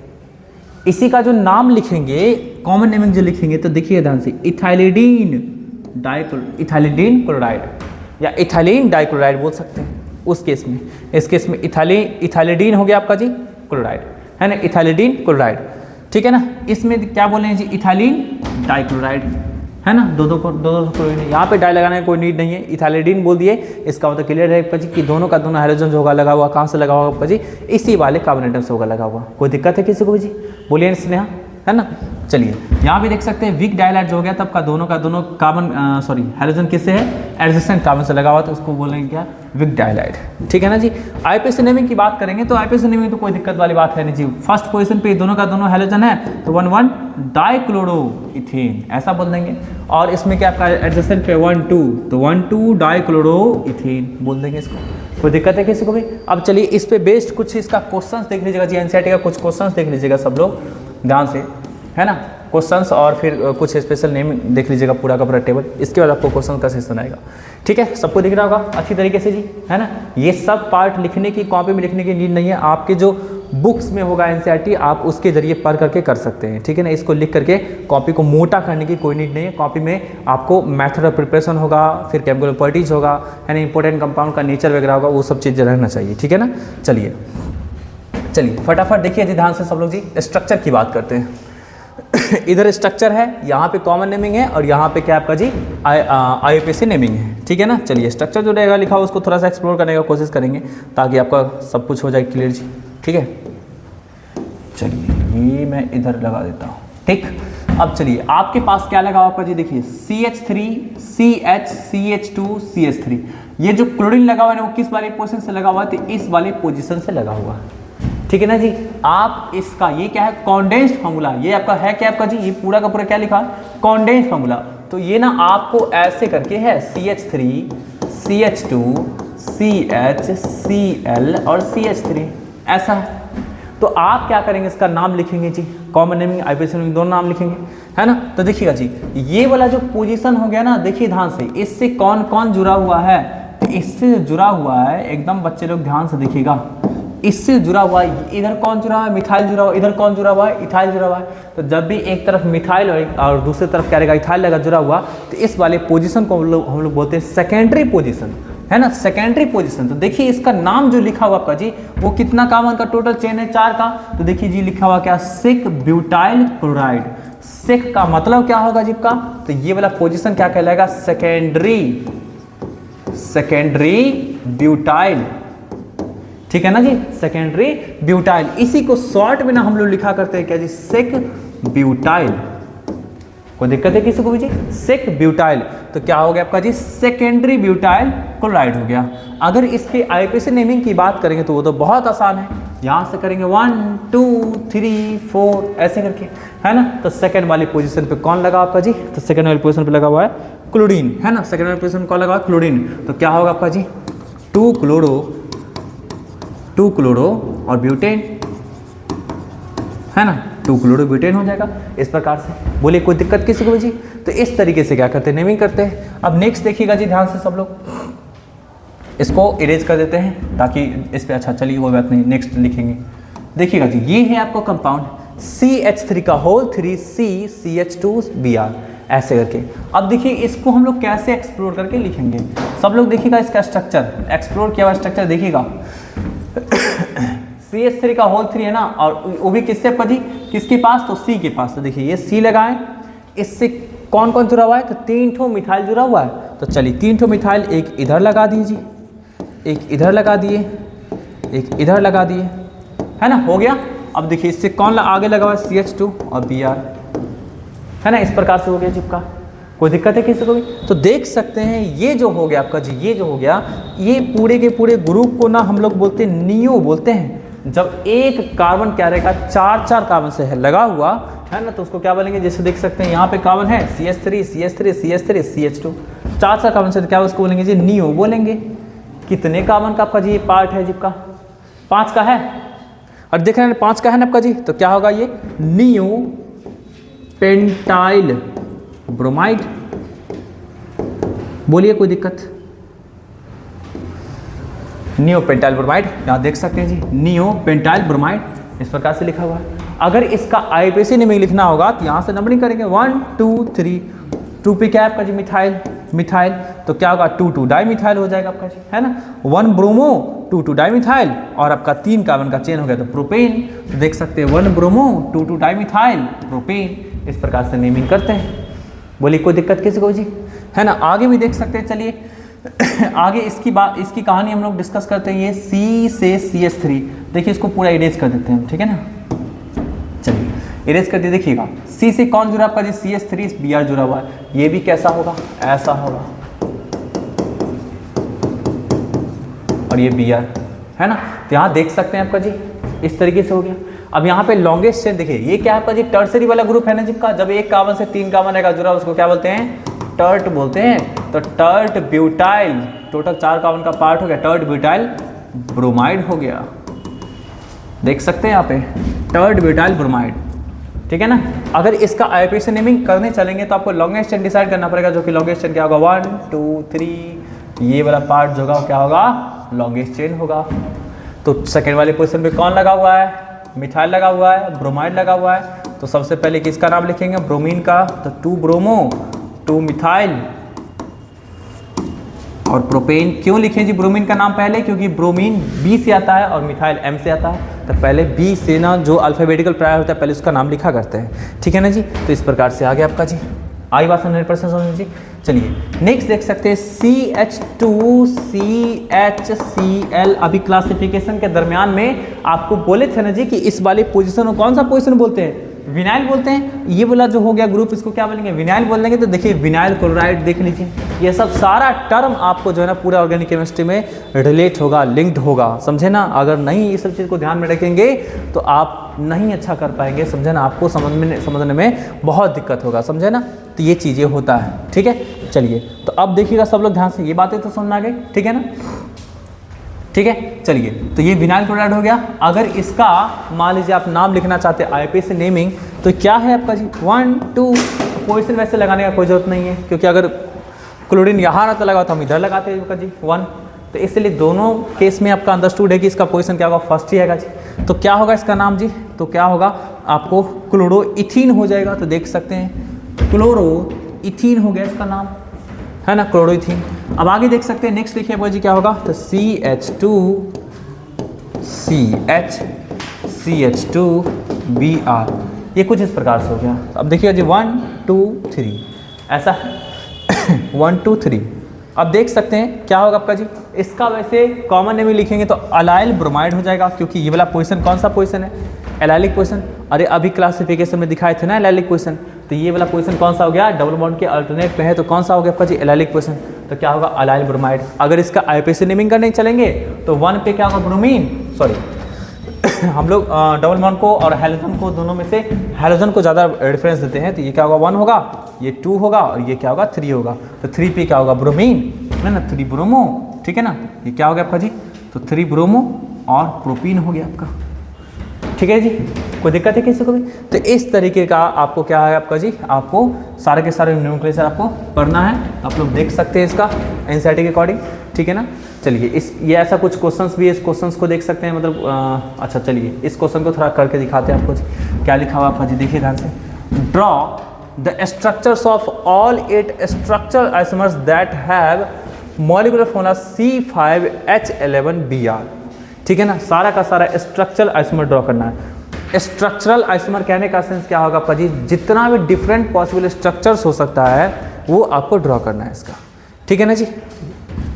इसी का जो नाम लिखेंगे, कॉमन नेमिंग जो लिखेंगे, तो देखिए ध्यान से, इथाइलिडीन क्लोराइड या इथाइलिन डाइक्लोराइड बोल सकते हैं उस केस में। इस केस में इथाइलिडीन हो गया आपका जी क्लोराइड, है ना, इथाइलिडीन क्लोराइड, ठीक है ना। इसमें क्या बोले हैं जी, इथाइलिन डाइक्लोराइड, है ना, दो क्लोरीन है, यहाँ पे डाई लगाने की कोई नीड नहीं है, इथाइलिडीन बोल दिए, इसका मतलब क्लियर है आपका जी कि दोनों का दोनों हाइड्रोजन जो होगा लगा हुआ, कहाँ से लगा हुआ आपका जी, इसी वाले कार्बन एटम से होगा लगा हुआ। कोई दिक्कत है किसी को भी जी, बोलिए स्नेहा, है ना। चलिए यहाँ भी देख सकते हैं वीक डायलाइट जो हो गया तब का दोनों कार्बन हाइड्रोजन किससे है, एडजेसेंट कार्बन से लगा हुआ, तो उसको बोलेंगे क्या, वीक डायलाइट। ठीक है ना जी। आईपीएसी नेमिंग की बात करेंगे तो आईपीएसी नेमिंग तो कोई दिक्कत वाली बात है नहीं जी। फर्स्ट पोजीशन पे दोनों का दोनों हाइड्रोजन है तो 1,1 डाइक्लोरोइथेन ऐसा बोल देंगे, और इसमें क्या आपका एडजेसेंट पे 1,2 तो 1,2 डाइक्लोरोइथेन बोल देंगे इसको। कोई दिक्कत है किसी को भी। अब चलिए इस पे बेस्ड कुछ इसका क्वेश्चंस देख लीजिएगा जी, एनसीईआरटी का कुछ क्वेश्चंस देख लीजिएगा सब लोग ध्यान से, है ना, क्वेश्चंस और फिर कुछ स्पेशल नेम देख लीजिएगा पूरा का पूरा टेबल, इसके बाद आपको क्वेश्चन का सेशन आएगा। ठीक है, सबको दिख रहा होगा अच्छी तरीके से जी, है ना। ये सब पार्ट लिखने की, कॉपी में लिखने की नीड नहीं है, आपके जो बुक्स में होगा एनसीईआरटी आप उसके जरिए पढ़ करके कर सकते हैं। ठीक है ना, इसको लिख करके कॉपी को मोटा करने की कोई नीड नहीं है। कॉपी में आपको मेथड ऑफ प्रिपरेशन होगा, फिर केमिकल प्रॉपर्टीज होगा, है ना, इंपॉर्टेंट कंपाउंड का नेचर वगैरह होगा, वो सब चीज़ रहना चाहिए। ठीक है ना। चलिए फटाफट देखिए जी ध्यान से सब लोग जी, स्ट्रक्चर की बात करते हैं। इधर स्ट्रक्चर है, यहाँ पे कॉमन नेमिंग है और यहाँ पे क्या आपका जी आईपीएसी नेमिंग है। ठीक है ना। चलिए स्ट्रक्चर जो रहेगा लिखा हुआ उसको थोड़ा सा एक्सप्लोर करने का कोशिश करेंगे ताकि आपका सब कुछ हो जाए क्लियर जी। ठीक है, चलिए ये मैं इधर लगा देता हूँ। ठीक, अब चलिए आपके पास क्या लगा हुआ आपका जी, देखिए CH3 CH CH2 CH3, ये जो क्लोरीन लगा हुआ है वो किस वाले पोजीशन से लगा हुआ है, तो इस वाले पोजीशन से लगा हुआ है। ठीक है ना जी। आप इसका ये क्या है, कॉन्डेंस्ड फार्मूला, ये आपका है क्या आपका जी, ये पूरा का पूरा क्या लिखा है, कॉन्डेंस्ड फार्मूला। तो ये ना आपको ऐसे करके है CH3 CH2 CH Cl और CH3 ऐसा है। तो आप क्या करेंगे, इसका नाम लिखेंगे जी, कॉमन नेमिंग आईपीएसी नेमिंग दोनों नाम लिखेंगे, है ना। तो देखिएगा जी ये वाला जो पोजीशन हो गया ना, देखिए ध्यान से, इससे कौन कौन जुड़ा हुआ है, तो इससे जुड़ा हुआ है एकदम, बच्चे लोग ध्यान से देखिएगा, इससे जुड़ा हुआ है, इधर कौन जुड़ा हुआ है, मिथाइल जुड़ा हुआ है, इधर कौन जुड़ा हुआ है, इथाइल जुड़ा हुआ है। तो जब भी एक तरफ मिथाइल और दूसरी तरफ क्या रहेगा, इथाइल लगा जुड़ा हुआ, तो इस वाले पोजीशन को हम लोग बोलते हैं सेकेंडरी पोजीशन, है ना, सेकेंडरी पोजीशन। तो देखिए इसका नाम जो लिखा हुआ आपका जी, वो कितना कार्बन का टोटल चेन है, 4 का। तो देखिए जी लिखा हुआ क्या, सिक ब्यूटाइल क्लोराइड। सिक का मतलब क्या होगा जी का, तो ये वाला पोजीशन क्या कहलाएगा, सेकेंडरी ब्यूटाइल। ठीक है ना जी, सेकेंडरी ब्यूटाइल। इसी को शॉर्ट में ना हम लोग लिखा करते हैं क्या जी, सेक ब्यूटाइल। कोई दिक्कत है किसी को भी जी, सेक ब्यूटाइल। तो क्या हो गया आपका जी, सेकेंडरी ब्यूटाइल क्लोराइड हो गया। अगर इसके आईपीएसी नेमिंग की बात करेंगे तो वो तो बहुत आसान है, यहां से करेंगे 1 2 3 4 ऐसे करके, है ना। तो सेकंड वाली पोजीशन पे कौन लगा आपका जी, तो सेकंड वाली पोजीशन पे लगा हुआ है क्लोरीन, है ना। सेकंड वाली पोजीशन पे कौन लगा हुआ है, क्लोरीन। तो क्या होगा आपका जी, 2 क्लोरो और ब्यूटेन, है ना, 2 क्लोरो ब्यूटेन हो जाएगा इस प्रकार से। बोले कोई दिक्कत किसी को भी जी। तो इस तरीके से क्या करते हैं, नेमिंग करते हैं। अब नेक्स्ट देखिएगा जी ध्यान से सब लोग, इसको इरेज कर देते हैं ताकि इस पे, अच्छा चलिए कोई बात नहीं, नेक्स्ट लिखेंगे। देखिएगा जी ये है आपको कंपाउंड CH3 का होल 3C CH2Br ऐसे करके। अब देखिए इसको हम लोग कैसे एक्सप्लोर करके लिखेंगे, सब लोग देखिएगा इसका स्ट्रक्चर, एक्सप्लोर किया हुआ स्ट्रक्चर देखिएगा। CH3 का होल 3 है ना, और वो भी किससे आपका जी, किसके पास, तो C के पास। तो देखिए ये C लगाएं, इससे कौन कौन जुड़ा हुआ है, तो 3 ठो मिथाइल जुड़ा हुआ है। तो चलिए 3 ठो मिथाइल, एक इधर लगा दीजिए, एक इधर लगा दिए, एक इधर लगा दिए, है ना, हो गया। अब देखिए इससे कौन आगे लगा हुआ है, CH2 और Br, है ना, इस प्रकार से हो गया चिपका। कोई दिक्कत है किसी को भी। तो देख सकते हैं ये जो हो गया आपका जी, ये जो हो गया, ये पूरे के पूरे ग्रुप को ना हम लोग बोलते हैं नियो बोलते हैं। जब एक कार्बन क्या रहेगा, 4 कार्बन से है लगा हुआ, है ना, तो उसको क्या बोलेंगे, जैसे देख सकते हैं यहाँ पे कार्बन है CH3 CH3 CH3 CH2, 4 carbon से, तो क्या उसको बोलेंगे जी, नियो बोलेंगे। कितने कार्बन का आपका जी ये पार्ट है जिसका, 5 का है, और देख रहे हैं 5 का है ना आपका जी। तो क्या होगा ये, नियो पेंटाइल ब्रोमाइड। बोलिए कोई दिक्कत, नियो पेंटाइल ब्रोमाइड, यहाँ देख सकते हैं जी, नियो पेंटाइल ब्रोमाइड इस प्रकार से लिखा हुआ है। अगर इसका आईपीएसी नेमिंग लिखना होगा तो यहाँ से नंबरिंग करेंगे 1 2 3, 2 पे क्या है आपका जी, मिथाइल, तो क्या होगा 2 डाई मिथाइल हो जाएगा आपका जी, है ना। 1 ब्रोमो 2 डाई मिथाइल, और आपका 3 कार्बन का चेन हो गया तो प्रोपेन। तो देख सकते हैं 1 ब्रोमो 2 डाई मिथाइल प्रोपेन, इस प्रकार से नेमिंग करते हैं। बोलिए कोई दिक्कत किसी को जी, है ना। आगे भी देख सकते हैं, चलिए आगे इसकी कहानी हम लोग डिस्कस करते हैं। ये C से CH3, देखिए इसको पूरा इरेज कर देते हैं, ठीक है ना। चलिए इरेज कर दिया। देखिएगा सी से कौन जुड़ा आपका जी, CH3 Br जुड़ा हुआ है, ये भी कैसा होगा, ऐसा होगा, और ये Br है ना। तो यहाँ देख सकते हैं आपका जी इस तरीके से हो गया। अब यहाँ पे लॉन्गेस्ट चेन देखिए, ये क्या है आपका जी, टर्सरी वाला ग्रुप है ना जिसका, जब एक कार्बन से 3 कार्बन रहेगा जुड़ा उसको क्या बोलते हैं, टर्ट बोलते हैं। तो टर्ट ब्यूटाइल, टोटल 4 कार्बन का पार्ट हो गया, टर्ट ब्यूटाइल ब्रोमाइड हो गया। देख सकते हैं यहाँ पे टर्ट ब्यूटाइल ब्रोमाइड, ठीक है ना। अगर इसका IUPAC नेमिंग करने चलेंगे तो आपको लॉन्गेस्ट चेन डिसाइड करना पड़ेगा, जो कि लॉन्गेस्ट चेन क्या होगा, 1 2 3, ये वाला पार्ट जो होगा क्या होगा, लॉन्गेस्ट चेन होगा। तो सेकेंड वाले पोजीशन पे कौन लगा हुआ है, मिथाइल लगा हुआ है, ब्रोमाइड लगा हुआ है। तो सबसे पहले किसका नाम लिखेंगे, ब्रोमीन का, तो 2 ब्रोमो 2 मिथाइल और प्रोपेन। क्यों लिखें जी ब्रोमीन का नाम पहले, क्योंकि ब्रोमीन B से आता है और मिथाइल M से आता है। तो पहले B से ना जो अल्फाबेटिकल प्रायर होता है पहले उसका नाम लिखा करते हैं, ठीक है ना जी। तो इस प्रकार से आ गया आपका जी, आई बात 100% समझ जी। चलिए नेक्स्ट देख सकते हैं CH2CHCl। अभी क्लासिफिकेशन के दरमियान में आपको बोले थे ना जी कि इस वाले पोजीशन को कौन सा पोजीशन बोलते हैं, विनाइल बोलते हैं। ये वाला जो हो गया ग्रुप इसको क्या बोलेंगे, विनाइल बोल देंगे। तो देखिए विनाइल क्लोराइड देख लीजिए, ये सब सारा टर्म आपको जो है ना पूरा ऑर्गेनिक केमिस्ट्री में रिलेट होगा, लिंक्ड होगा, समझे ना। अगर नहीं ये सब चीज़ को ध्यान में रखेंगे तो आप नहीं अच्छा कर पाएंगे, समझे ना, आपको समझने में बहुत दिक्कत होगा, समझे ना। तो ये चीज़ें होता है, ठीक है। चलिए तो अब देखिएगा सब लोग ध्यान से, ये बातें तो समझ आ गई, ठीक है ना, ठीक है। चलिए तो ये विनाइल क्लोराइड हो गया। अगर इसका मान लीजिए आप नाम लिखना चाहते हैं IUPAC नेमिंग, तो क्या है आपका जी 1 2, पोजीशन वैसे लगाने का कोई जरूरत नहीं है, क्योंकि अगर क्लोरीन यहाँ रहता लगा तो हम इधर लगाते हैं आपका जी 1। तो इसलिए दोनों केस में आपका अंडरस्टूड है कि इसका पोजीशन क्या होगा, फर्स्ट ही आएगा जी। तो क्या होगा इसका नाम जी, तो क्या होगा आपको क्लोरोइथीन हो जाएगा। तो देख सकते हैं क्लोरोइथीन हो गया इसका नाम, है ना, क्लोरोइथीन। अब आगे देख सकते हैं नेक्स्ट देखिए आपका जी क्या होगा, तो CH2CH2Br, ये कुछ इस प्रकार से हो गया। अब देखिए जी 1 2 3 ऐसा 1 2 3। अब देख सकते हैं क्या होगा आपका जी, इसका वैसे कॉमन नेम लिखेंगे तो अलाइल ब्रोमाइड हो जाएगा, क्योंकि ये वाला पोजीशन कौन सा पोजीशन है, एलाइलिक पोजीशन। अरे अभी क्लासिफिकेशन में दिखाए थे ना एलाइलिक पोजीशन, तो ये वाला पोजीशन कौन सा हो गया, डबल बॉन्ड के अल्टरनेट पे है, तो कौन सा हो गया आपका जी, एलाइलिक पोजीशन। तो क्या होगा, अलाइल ब्रोमाइड। अगर इसका IUPAC नेमिंग करने चलेंगे तो 1 पे क्या होगा, ब्रोमीन, सॉरी हम लोग डबल बॉन्ड को और हैलोजन को, दोनों में से हैलोजन को ज़्यादा रेफरेंस देते हैं। तो ये क्या होगा 1 होगा, ये 2 होगा और ये क्या होगा 3 होगा। तो 3 पे क्या होगा, ब्रोमीन, है ना, 3 ब्रोमो, ठीक है ना। ये क्या हो गया आपका जी, तो 3 ब्रोमो और प्रोपीन हो गया आपका, ठीक है जी। कोई दिक्कत है किसी को भी। तो इस तरीके का आपको क्या है आपका जी, आपको सारे के सारे न्यूक्लियस आपको पढ़ना है। आप लोग देख सकते हैं इसका NCERT के अकॉर्डिंग, ठीक है ना। चलिए ये ऐसा कुछ क्वेश्चंस भी है, इस क्वेश्चंस को देख सकते हैं, मतलब अच्छा चलिए इस क्वेश्चन को थोड़ा करके दिखाते हैं आपको जी। क्या लिखा हुआ आपका जी, देखिए ध्यान से, draw the structures of all 8 structural isomers that have molecular formula C5H11Br, ठीक है ना। सारा का सारा स्ट्रक्चरल आइसोमर ड्रॉ करना है। स्ट्रक्चरल आइसोमर कहने का सेंस क्या होगा आपका जी, जितना भी डिफरेंट पॉसिबल स्ट्रक्चर्स हो सकता है वो आपको ड्रॉ करना है इसका, ठीक है ना जी,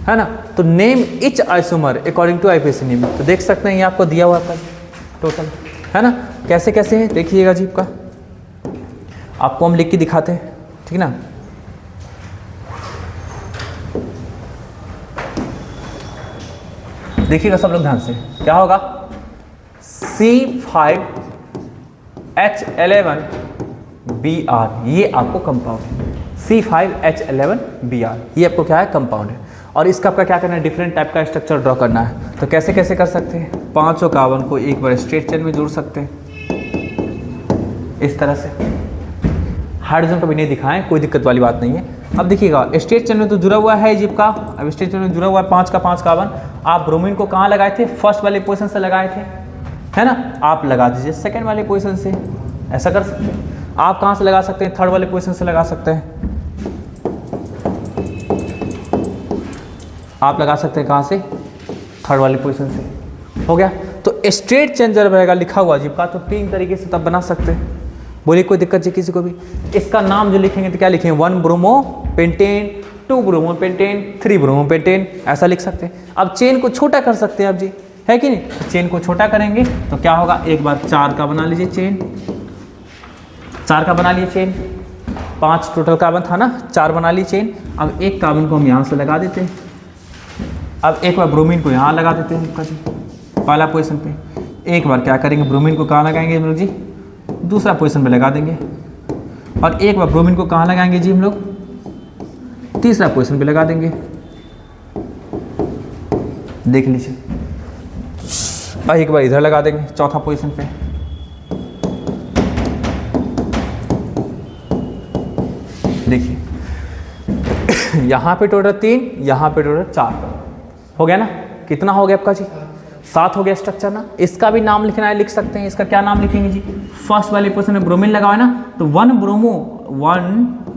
है ना। तो name each isomer according to IUPAC name. तो देख सकते हैं ये आपको दिया हुआ है टोटल, है ना, कैसे कैसे है देखिएगा जी। आपका आपको हम लिख के दिखाते हैं, ठीक ना। देखिएगा सब लोग ध्यान से, क्या होगा, C5H11Br, ये आपको कंपाउंड है। C5H11Br ये आपको क्या है, कंपाउंड है। और इसका आपका क्या करना है, डिफरेंट टाइप का स्ट्रक्चर ड्रॉ करना है। तो कैसे कैसे कर सकते हैं, 5 कार्बन को एक बार स्ट्रेट चेन में जोड़ सकते हैं इस तरह से। हाइड्रोजन को भी नहीं दिखाएं, कोई दिक्कत वाली बात नहीं है। अब देखिएगा स्ट्रेट चेन में तो जुड़ा हुआ है जिप का, अब स्ट्रेट चेन में जुड़ा हुआ है 5 का 5 कार्बन। आप ब्रोमीन को कहाँ लगाए थे, फर्स्ट वाले पोजीशन से लगाए थे, है ना। आप लगा दीजिए सेकेंड वाले पोजीशन से, ऐसा कर सकते हैं। आप कहाँ से लगा सकते हैं, थर्ड वाले पोजीशन से लगा सकते हैं। आप लगा सकते हैं कहाँ से, थर्ड वाली पोजीशन से, हो गया। तो स्ट्रेट चेन जब रहेगा लिखा हुआ जिप का, तो 3 तरीके से तब बना सकते हैं। बोलिए कोई दिक्कत जी किसी को भी। इसका नाम जो लिखेंगे तो क्या लिखेंगे, 1 bromo pentane, 2 bromo pentane, 3 bromo pentane, ऐसा लिख सकते हैं। अब चेन को छोटा कर सकते हैं आप जी, है कि नहीं। चेन को छोटा करेंगे तो क्या होगा, एक बार 4 का बना लीजिए चेन, 4 का बना लिए चेन, 5 टोटल कार्बन था ना, 4 बना ली चेन। अब एक कार्बन को हम यहाँ से लगा देते हैं। अब एक बार ब्रोमीन को यहाँ लगा देते हैं पहला पोजीशन पे। एक बार क्या करेंगे, ब्रोमीन को कहाँ लगाएंगे हम लोग जी, दूसरा पोजीशन पे लगा देंगे। और एक बार ब्रोमीन को कहाँ लगाएंगे जी हम लोग, तीसरा पोजीशन पे लगा देंगे। देख लीजिए, और एक बार इधर लगा देंगे चौथा पोजीशन पे। देखिए यहाँ पे टोटल 3, यहाँ पे टोटल 4 हो गया ना। कितना हो गया आपका जी, 7 हो गया स्ट्रक्चर ना। इसका भी नाम लिखना है, लिख सकते हैं। इसका क्या नाम लिखेंगे जी, फर्स्ट वाले पोजीशन में ब्रोमीन लगा हुआ है ना, तो 1 ब्रोमो 1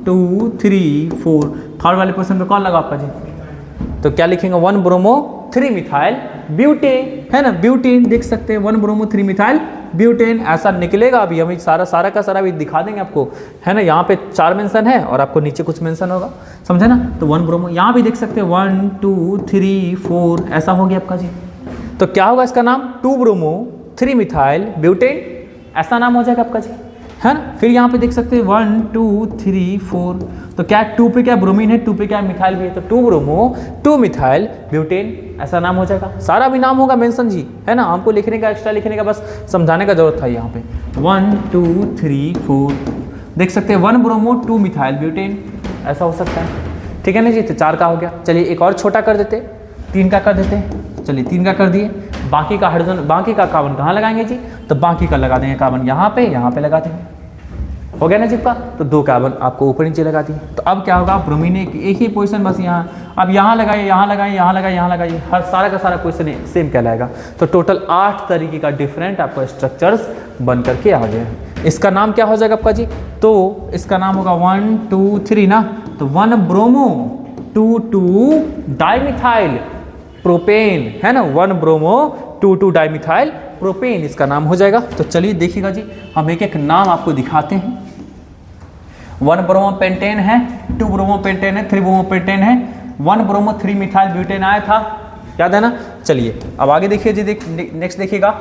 2 3 4। थर्ड वाले पोजीशन पे कौन लगा आपका जी, तो क्या लिखेंगे 1 ब्रोमो 3 मिथाइल ब्यूटेन, है ना, ब्यूटेन देख सकते हैं 1 ब्रोमो 3 मिथाइल ब्यूटेन। ऐसा निकलेगा। अभी हम सारा का सारा भी दिखा देंगे आपको, है ना। यहाँ पे 4 मेंशन है और आपको नीचे कुछ मेंशन होगा, समझे ना। तो 1 ब्रोमो यहाँ भी देख सकते हैं 1 2 3 4 ऐसा हो गया आपका जी। तो क्या होगा इसका नाम, 2 ब्रोमो 3 मिथाइल ब्यूटेन, ऐसा नाम हो जाएगा आपका जी, है ना। फिर यहाँ पे देख सकते हैं 1 2 3 4। तो क्या 2 पे क्या ब्रोमीन है, 2 पे क्या मिथाइल भी है, तो 2 ब्रोमो 2 मिथाइल ब्यूटेन ऐसा नाम हो जाएगा। सारा भी नाम होगा मेंशन जी, है ना। हमको लिखने का, एक्स्ट्रा लिखने का, बस समझाने का जरूरत था। यहाँ पे 1 2 3 4 देख सकते हैं 1 ब्रोमो 2 मिथाइल ब्यूटेन ऐसा हो सकता है, ठीक है ना जी। तो 4 का हो गया। चलिए एक और छोटा कर देते, 3 का कर देते हैं। चलिए 3 का कर दिए। बाकी का हाइड्रोजन, बाकी का कार्बन कहाँ लगाएंगे जी, तो बाकी का लगा देंगे कार्बन यहाँ पे लगा देंगे। हो गया ना जी का। तो 2 कार्बन आपको ऊपर नीचे लगा दिए। तो अब क्या होगा, ब्रोमीन एक ही पोजीशन बस यहाँ, अब यहाँ लगाइए, यहाँ लगाइए, यहाँ लगाइए, यहाँ लगाइए, हर सारा का सारा पोजीशन सेम कहलाएगा। तो टोटल 8 तरीके का डिफरेंट आपका स्ट्रक्चर्स बन करके आ गया। इसका नाम क्या हो जाएगा आपका जी, तो इसका नाम होगा 1 2 3 ना, तो 1 ब्रोमो 2 2 डाइमिथाइल प्रोपेन, है ना। 1 ब्रोमो 2 2 डाइमिथाइल प्रोपेन इसका नाम हो जाएगा। तो चलिए देखिएगा जी, हम एक एक नाम आपको दिखाते हैं। 1 ब्रोमो पेंटेन है, 2 ब्रोमो पेंटेन है, 3 ब्रोमो पेंटेन है, 1 ब्रोमो 3 मिथाइल ब्यूटेन आया था, याद है ना। चलिए अब आगे देखिए जी, नेक्स्ट देखिएगा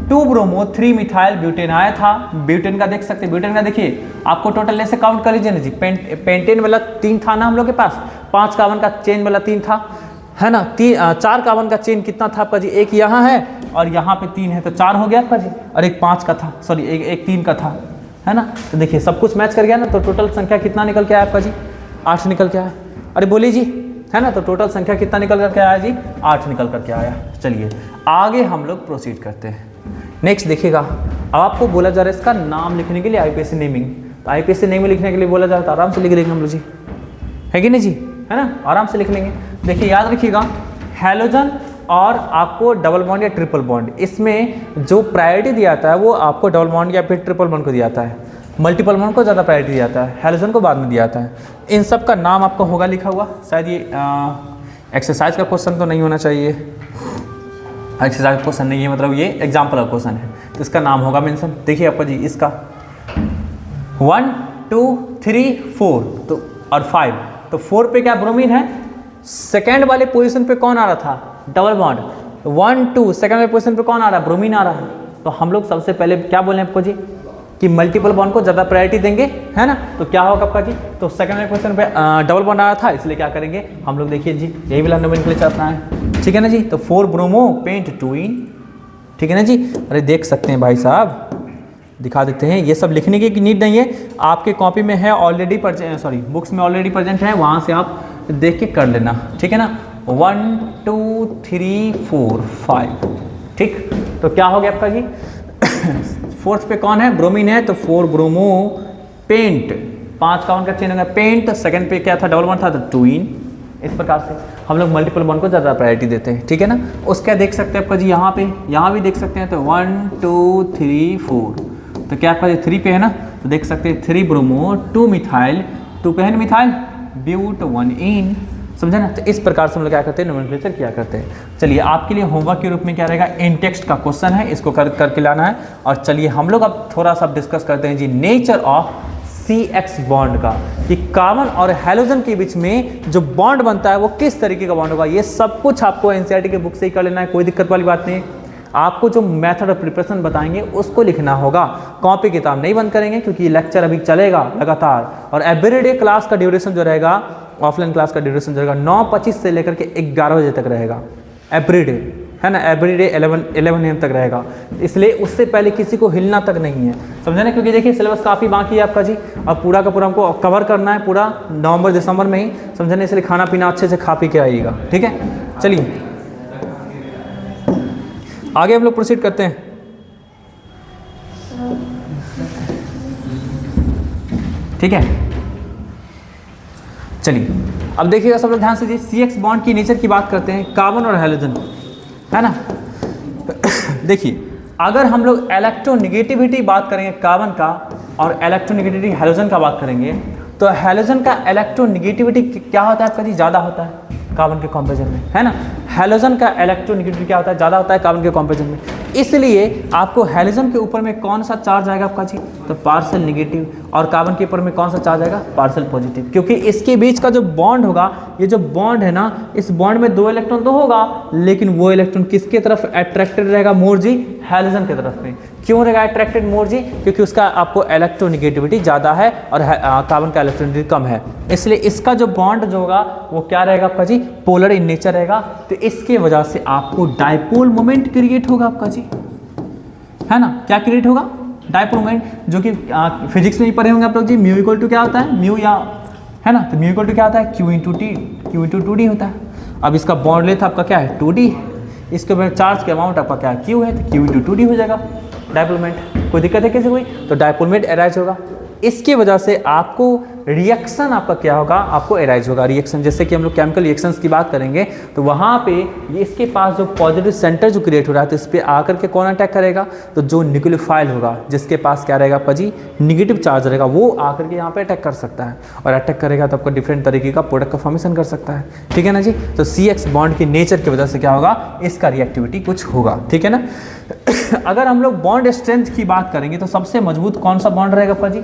2 ब्रोमो 3 मिथाइल ब्यूटेन आया था। ब्यूटेन का देख सकते हैं, ब्यूटेन का देखिए आपको टोटल ऐसे काउंट कर लीजिए ना जी। पेंटेन वाला 3 था ना हम लोग के पास, 5 कार्बन का चेन वाला 3 था, है ना। 4 कार्बन का चेन कितना था आपका जी, एक यहाँ है और यहाँ पे 3 है, तो 4 हो गया आपका जी। और एक 5 का था, सॉरी एक 3 का था, है ना। तो देखिए सब कुछ मैच कर गया ना। तो टोटल संख्या कितना निकल के आया आपका जी, 8 निकल के आया। अरे बोलिए जी, है ना। तो टोटल संख्या कितना निकल करके आया जी, 8 निकल करके आया। चलिए आगे हम लोग प्रोसीड करते हैं। नेक्स्ट देखिएगा, अब आपको बोला जा रहा है इसका नाम लिखने के लिए आईपीएससी नेमिंग। तो आईपीएससी नेमिंग लिखने के लिए बोला जा रहा है, तो आराम से लिख देंगे हम लोग जी, है कि नहीं जी, है ना, आराम से लिख लेंगे। देखिए याद रखिएगा, हैलोजन और आपको डबल बॉन्ड या ट्रिपल बॉन्ड, इसमें जो प्रायोरिटी दिया जाता है वो आपको डबल बॉन्ड या फिर ट्रिपल बॉन्ड को दिया जाता है। मल्टीपल बॉन्ड को ज़्यादा प्रायोरिटी दिया जाता है, हैलोजन को बाद में दिया जाता है। इन सब का नाम आपको होगा लिखा हुआ। शायद ये एक्सरसाइज का क्वेश्चन तो नहीं होना चाहिए, एक्सरसाइज का क्वेश्चन नहीं है, मतलब ये एग्जाम्पल का क्वेश्चन है, तो इसका नाम होगा मेंशन। देखिए आपका जी, इसका 1 2 3 4 तो और 5, तो 4 पे क्या ब्रोमीन है, सेकेंड वाले पोजीशन पे कौन आ रहा था, डबल बॉन्ड। 1 2 सेकेंड वाले पोजीशन पे कौन आ रहा है, ब्रोमीन आ रहा है। तो हम लोग सबसे पहले क्या बोले आपको जी, कि मल्टीपल बॉन्ड को ज़्यादा प्रायोरिटी देंगे, है ना। तो क्या होगा आपका जी, तो सेकेंड वाले पोजीशन पे डबल बॉन्ड आ रहा था, इसलिए क्या करेंगे हम लोग, देखिए जी यही वाला नोमेनक्लेचर अपना है, ठीक है ना जी। तो 4 ब्रोमो पेंट 2 इन, ठीक है ना जी। अरे देख सकते हैं भाई साहब, दिखा देते हैं, ये सब लिखने की नीड नहीं है, आपके कॉपी में है ऑलरेडी, सॉरी बुक्स में ऑलरेडी प्रेजेंट है, वहाँ से आप देख के कर लेना, ठीक है ना। 1 2 3 4 5, ठीक। तो क्या हो गया आपका जी, फोर्थ पे कौन है, ब्रोमीन है, तो 4 ब्रोमो पेंट, 5 का उनका चेन हो गया पेंट, सेकंड पे क्या था, डबल बॉन्ड था, तो 2 इन। इस प्रकार से हम लोग मल्टीपल बॉन्ड को ज़्यादा प्रायोरिटी देते हैं, ठीक है ना। उसका देख सकते हैं आपका जी, यहाँ पे यहाँ भी देख सकते हैं, तो 1 2 3 4, तो क्या आपका 3 पे है ना, तो देख सकते हैं 3 ब्रोमो 2 मिथाइल, 2 पे है मिथाइल ब्यूट 1 इन, समझे ना। तो इस प्रकार से हम लोग क्या करते हैं, नोमेनक्लेचर किया करते हैं। चलिए आपके लिए होमवर्क के रूप में क्या रहेगा, इन टेक्स्ट का क्वेश्चन है, इसको करके लाना है। और चलिए हम लोग अब थोड़ा सा डिस्कस करते हैं जी, नेचर ऑफ CX बॉन्ड का, कि कार्बन और हैलोजन के बीच में जो बॉन्ड बनता है वो किस तरीके का बॉन्ड होगा। ये सब कुछ आपको NCERT के बुक से ही कर लेना है, कोई दिक्कत वाली बात नहीं, आपको जो मेथड ऑफ प्रिपरेशन बताएंगे उसको लिखना होगा, कॉपी किताब नहीं बंद करेंगे क्योंकि लेक्चर अभी चलेगा लगातार। और एवरीडे क्लास का ड्यूरेशन जो रहेगा, ऑफलाइन क्लास का ड्यूरेशन जो रहेगा 9:25 से लेकर के 11 बजे तक रहेगा एवरीडे, है ना। एवरीडे 11 AM तक रहेगा, इसलिए उससे पहले किसी को हिलना तक नहीं है, समझे ना। क्योंकि देखिए सिलेबस काफ़ी बाकी है आपका जी, और पूरा का पूरा हमको कवर करना है पूरा नवंबर दिसंबर में ही, समझे ना। इसलिए खाना पीना अच्छे से खा पी के आइएगा, ठीक है। चलिए आगे हम लोग प्रोसीड करते हैं। ठीक है, चलिए अब देखिएगा सब लोग ध्यान से, CX बॉन्ड की नेचर की बात करते हैं, कार्बन और हाइड्रोजन, है ना। देखिए अगर हम लोग इलेक्ट्रोनेगेटिविटी बात करेंगे कार्बन का और इलेक्ट्रोनेगेटिविटी हाइड्रोजन का बात करेंगे, तो हाइड्रोजन का इलेक्ट्रोनेगेटिविटी क्या होता है आपका जी, ज़्यादा होता है कार्बन के कंपैरिजन में, है ना। हाइड्रोजन का इलेक्ट्रोनेगेटिविटी क्या होता है, ज़्यादा होता है कार्बन के कंपैरिजन में। इसलिए आपको हाइड्रोजन के ऊपर में कौन सा चार्ज आएगा आपका जी, तो पार्शियल नेगेटिव, और कार्बन के ऊपर में कौन सा चार्ज आएगा, पार्शियल पॉजिटिव। क्योंकि इसके बीच का जो बॉन्ड होगा, ये जो बॉन्ड है ना, इस बॉन्ड में 2 इलेक्ट्रॉन तो होगा, लेकिन वो इलेक्ट्रॉन किसके तरफ अट्रैक्टेड रहेगा मोर जी, हाइड्रोजन की तरफ में। क्यों रहेगा अट्रैक्टेड मोर जी, क्योंकि उसका आपको इलेक्ट्रोनेगेटिविटी ज़्यादा है और कार्बन का इलेक्ट्रोनेगेटिविटी कम है, इसलिए इसका जो बॉन्ड जो होगा वो क्या रहेगा आपका जी, पोलर इन नेचर रहेगा। तो इसके वजह से आपको डायपोल मोमेंट क्रिएट होगा आपका जी, है ना। क्या क्रिएट होगा, डायपोल मोमेंट, जो कि फिजिक्स में ही पढ़े होंगे आप लोग जी। म्यू इक्वल टू क्या होता है, म्यू या, है ना, तो म्यू इक्वल टू क्या होता है, Q into T, Q into 2D होता है। अब इसका बॉन्ड लेंथ आपका क्या है, 2D, इसके ऊपर चार्ज के अमाउंट आपका क्या है, Q है, तो Q इंटू 2D हो जाएगा डायपोल मोमेंट। कोई दिक्कत है किसी कोई, तो डायपोल मोमेंट अराइज होगा। इसकी वजह से आपको रिएक्शन आपका क्या होगा, आपको अराइज होगा रिएक्शन। जैसे कि हम लोग केमिकल रिएक्शंस की बात करेंगे, तो वहाँ पे ये इसके पास जो पॉजिटिव सेंटर जो क्रिएट हो रहा है, तो इस पर आकर के कौन अटैक करेगा, तो जो न्यूक्लियोफाइल होगा, जिसके पास क्या रहेगा आपका जी, निगेटिव चार्ज रहेगा, वो आकर के यहाँ पे अटैक कर सकता है। और अटैक करेगा तो आपका डिफरेंट तरीके का प्रोडक्ट का फॉर्मेशन कर सकता है, ठीक है ना जी। तो CX बॉन्ड की नेचर की वजह से क्या होगा, इसका रिएक्टिविटी कुछ होगा, ठीक है ना। अगर हम लोग बॉन्ड स्ट्रेंथ की बात करेंगे, तो सबसे मजबूत कौन सा बॉन्ड रहेगा आपका जी,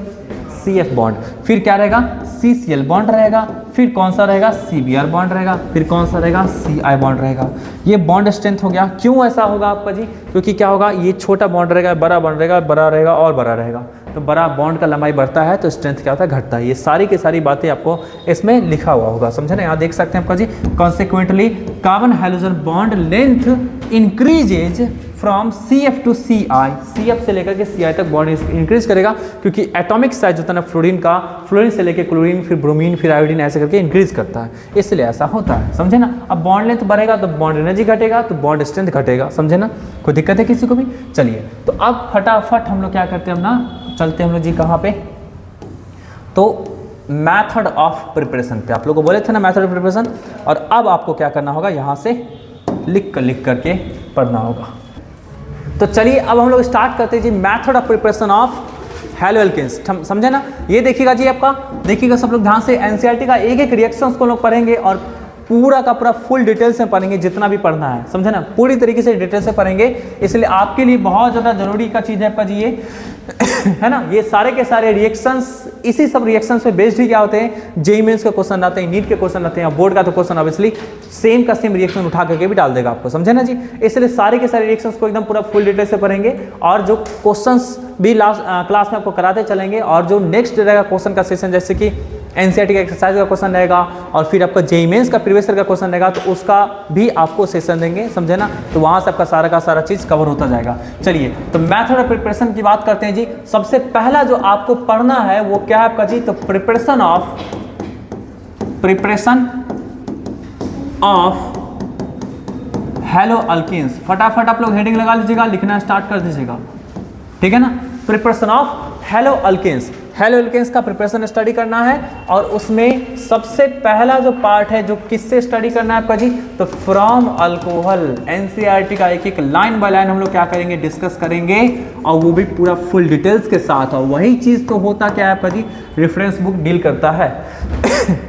CF बॉन्ड, फिर क्या रहेगा, CCl बॉन्ड रहेगा, फिर कौन सा रहेगा, CBr बॉन्ड रहेगा, फिर कौन सा रहेगा, CI बॉन्ड रहेगा। ये बॉन्ड स्ट्रेंथ हो गया। क्यों ऐसा होगा आपका जी, क्योंकि क्या होगा, ये छोटा बॉन्ड रहेगा, बड़ा बॉन्ड रहेगा, बड़ा रहेगा और बड़ा रहेगा, तो बड़ा बॉन्ड का लंबाई बढ़ता है तो स्ट्रेंथ क्या होता है, घटता है। ये सारी की सारी बातें आपको इसमें लिखा हुआ होगा, समझे ना। यहाँ देख सकते हैं आपका जी, consequently carbon hydrogen bond length increases from CF to CI, CF से लेकर के CI तक बॉन्ड इंक्रीज करेगा, क्योंकि एटॉमिक साइज होता है ना फ्लोरीन का, फ्लोरीन से लेकर क्लोरीन, फिर ब्रोमीन, फिर आयोडीन, ऐसे करके इंक्रीज करता है, इसलिए ऐसा होता है, समझे ना। अब बॉन्ड लेंथ बढ़ेगा तो बॉन्ड एनर्जी घटेगा, तो बॉन्ड स्ट्रेंथ घटेगा, समझे ना। कोई दिक्कत है किसी को भी। चलिए तो अब फटाफट हम लोग क्या करते हैं, हम ना चलते हैं हम लोग जी कहाँ पे, तो मैथड ऑफ प्रिपरेशन पे। आप लोग को बोले थे ना मैथड ऑफ प्रिपरेशन, और अब आपको क्या करना होगा, यहाँ से लिख करके पढ़ना होगा। तो चलिए अब हम लोग स्टार्ट करते हैं जी, मैथड ऑफ प्रिपरेशन ऑफ हैलोएल्केन्स, समझे ना। ये देखिएगा जी, आपका देखिएगा सब लोग ध्यान से, NCERT का एक एक रिएक्शंस को लोग पढ़ेंगे और पूरा का पूरा फुल डिटेल से पढ़ेंगे, जितना भी पढ़ना है, समझे ना, पूरी तरीके से डिटेल से पढ़ेंगे। इसलिए आपके लिए बहुत ज़्यादा जरूरी का चीज़ है आपका जी ये है ना। ये सारे के सारे रिएक्शंस, इसी सब रिएक्शंस पे बेस्ड ही क्या होते हैं, जेईई मेंस के क्वेश्चन आते हैं, नीट के क्वेश्चन आते हैं, बोर्ड का तो क्वेश्चन ऑब्वियसली सेम का सेम रिएक्शन उठा करके भी डाल देगा आपको, समझे ना जी। इसलिए सारे के सारे रिएक्शंस को एकदम पूरा फुल डिटेल से पढ़ेंगे, और जो क्वेश्चंस भी लास्ट क्लास में आपको कराते चलेंगे, और जो नेक्स्ट रहेगा क्वेश्चन का सेशन, जैसे कि NCERT का एक्सरसाइज का क्वेश्चन रहेगा, और फिर आपका जेईई मेंस का प्रीवियस ईयर का क्वेश्चन रहेगा, तो उसका भी आपको सेशन देंगे, समझे ना। तो वहाँ से आपका सारा का सारा चीज़ कवर होता जाएगा। चलिए तो मेथड ऑफ प्रिपरेशन की बात करते हैं जी। सबसे पहला जो आपको पढ़ना है वो क्या है आपका जी, तो प्रिपरेशन ऑफ हैलोअल्केन्स। फटाफट आप लोग हेडिंग लगा लीजिएगा, लिखना स्टार्ट कर दीजिएगा, ठीक है ना। प्रिपरेशन ऑफ हैलोअल्केन्स, हैलोअल्केन्स का प्रिपरेशन स्टडी करना है, और उसमें सबसे पहला जो पार्ट है जो किससे स्टडी करना है आपका जी, तो फ्रॉम अल्कोहल। NCERT का एक एक लाइन बाय लाइन हम लोग क्या करेंगे, डिस्कस करेंगे, और वो भी पूरा फुल डिटेल्स के साथ। और वही चीज़ तो होता क्या है आपका जी, रेफरेंस बुक डील करता है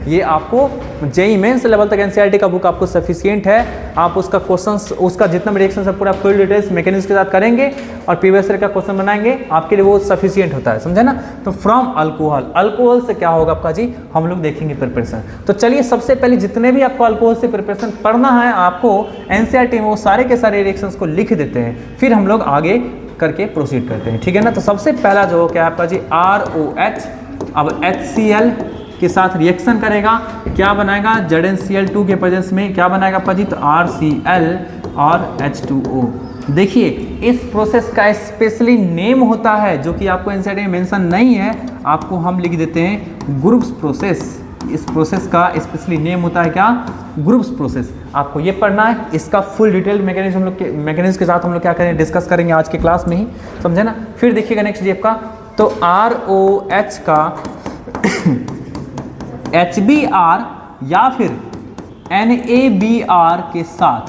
ये आपको जेईई मेंस लेवल तक NCERT का बुक आपको सफिशिएंट है। आप उसका क्वेश्चंस, उसका जितना भी रिएक्शन है पूरा फुल डिटेल्स मैकेनिज्म के साथ करेंगे, और प्रीवियस ईयर का क्वेश्चन बनाएंगे, आपके लिए वो सफिशियंट होता है, समझे ना। तो फ्रॉम अल्कोहल, अल्कोहल से क्या होगा आपका जी, हम लोग देखेंगे प्रिपरेशन। तो चलिए सबसे पहले जितने भी आपको अल्कोहल से प्रिपरेशन पढ़ना है, आपको एनसीईआरटी में वो सारे के सारे रिएक्शंस को लिख देते हैं, फिर हम लोग आगे करके प्रोसीड करते हैं, ठीक है ना। तो सबसे पहला जो क्या है आपका जी ROH, अब HCl के साथ रिएक्शन करेगा, क्या बनाएगा, ZnCl2 के प्रेजेंस में क्या बनाएगा आपका जी, तो RCl और H2O। देखिए इस प्रोसेस का स्पेशली नेम होता है जो कि आपको एनसीईआरटी में मेंशन नहीं है, आपको हम लिख देते हैं ग्रुप्स प्रोसेस। इस प्रोसेस का स्पेशली नेम होता है क्या, ग्रुप्स प्रोसेस। आपको ये पढ़ना है, इसका फुल डिटेल मैकेनिज्म के साथ हम लोग क्या करेंगे, डिस्कस करेंगे आज के क्लास में ही, समझे ना। फिर देखिएगा नेक्स्ट स्टेप का, तो ROH का HBr या फिर NaBr के साथ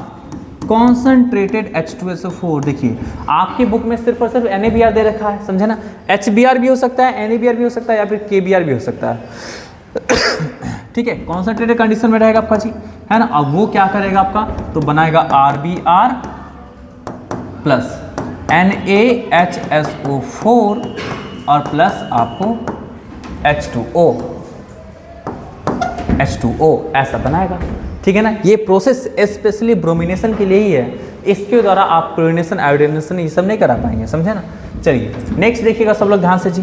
कॉन्सनट्रेटेड H2SO4। देखिए आपके बुक में सिर्फ और सिर्फ NaBr दे रखा है, समझे ना। HBr भी हो सकता है, NaBr भी हो सकता है, या फिर KBr भी हो सकता है ठीक है, कॉन्सनट्रेटेड कंडीशन में रहेगा आपका जी, है ना। अब वो क्या करेगा आपका, तो बनाएगा RBr प्लस NaHSO4 और प्लस आपको H2O ऐसा बनाएगा, ठीक है ना। ये प्रोसेस स्पेशली ब्रोमिनेशन के लिए ही है, इसके द्वारा आप क्लोरीनेशन आयोडीनेशन ये सब नहीं करा पाएंगे, समझे ना। चलिए नेक्स्ट देखिएगा सब लोग ध्यान से जी,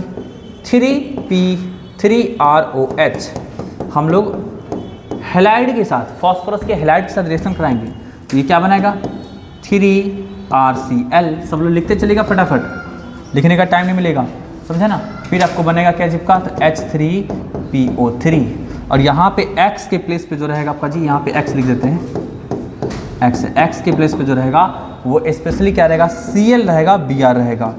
3P3ROH हम लोग हैलाइड के साथ, फास्फोरस के हैलाइड के साथ रिएक्शन कराएंगे, तो ये क्या बनाएगा, 3RCl। सब लोग लिखते चलेगा फटाफट, लिखने का टाइम नहीं मिलेगा, समझे ना। फिर आपको बनेगा क्या चिपका, तो H3PO3, और यहाँ पे X के प्लेस पे जो रहेगा आपका जी, यहाँ पे X लिख देते हैं, X के प्लेस पे जो रहेगा वो स्पेशली क्या रहेगा, Cl रहेगा, Br रहेगा।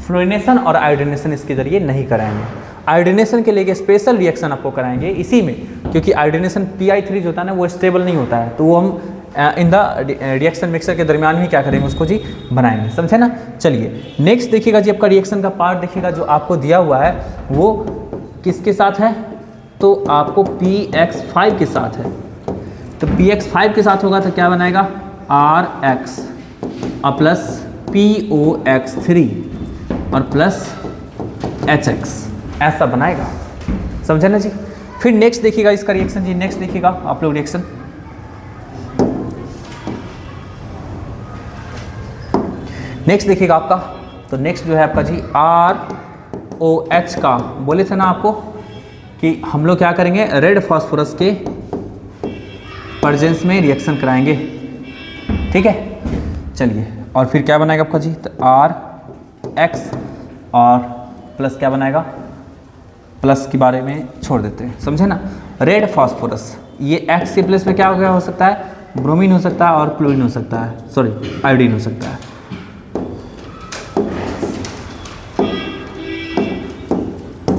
फ्लोरिनेशन और आयोडीनेशन इसके जरिए नहीं कराएंगे, आयोडीनेशन के लिए स्पेशल रिएक्शन आपको कराएंगे इसी में, क्योंकि आयोडीनेशन Pi3 जो होता है ना वो स्टेबल नहीं होता है, तो वो हम इन द रिएक्शन मिक्सर के दरमियान ही क्या करेंगे, उसको जी बनाएंगे, समझे ना। चलिए नेक्स्ट देखिएगा जी, आपका रिएक्शन का पार्ट देखिएगा जो आपको दिया हुआ है वो किसके साथ है, तो आपको PX5 के साथ है। तो PX5 के साथ होगा तो क्या बनाएगा, RX और प्लस POX3 और प्लस HX ऐसा बनाएगा, समझे ना जी। फिर नेक्स्ट देखिएगा इसका रिएक्शन जी, नेक्स्ट देखिएगा आप लोग रिएक्शन, नेक्स्ट देखिएगा आपका, तो नेक्स्ट जो है आपका जी ROH का, बोले थे ना आपको कि हम लोग क्या करेंगे, रेड फास्फोरस के प्रेजेंस में रिएक्शन कराएंगे, ठीक है। चलिए और फिर क्या बनाएगा आपका जी, तो RX और प्लस क्या बनाएगा, प्लस के बारे में छोड़ देते हैं, समझे ना। रेड फास्फोरस, ये X के प्लेस में क्या हो सकता है, ब्रोमीन हो सकता है और क्लोरीन हो सकता है, सॉरी आयोडीन हो सकता है,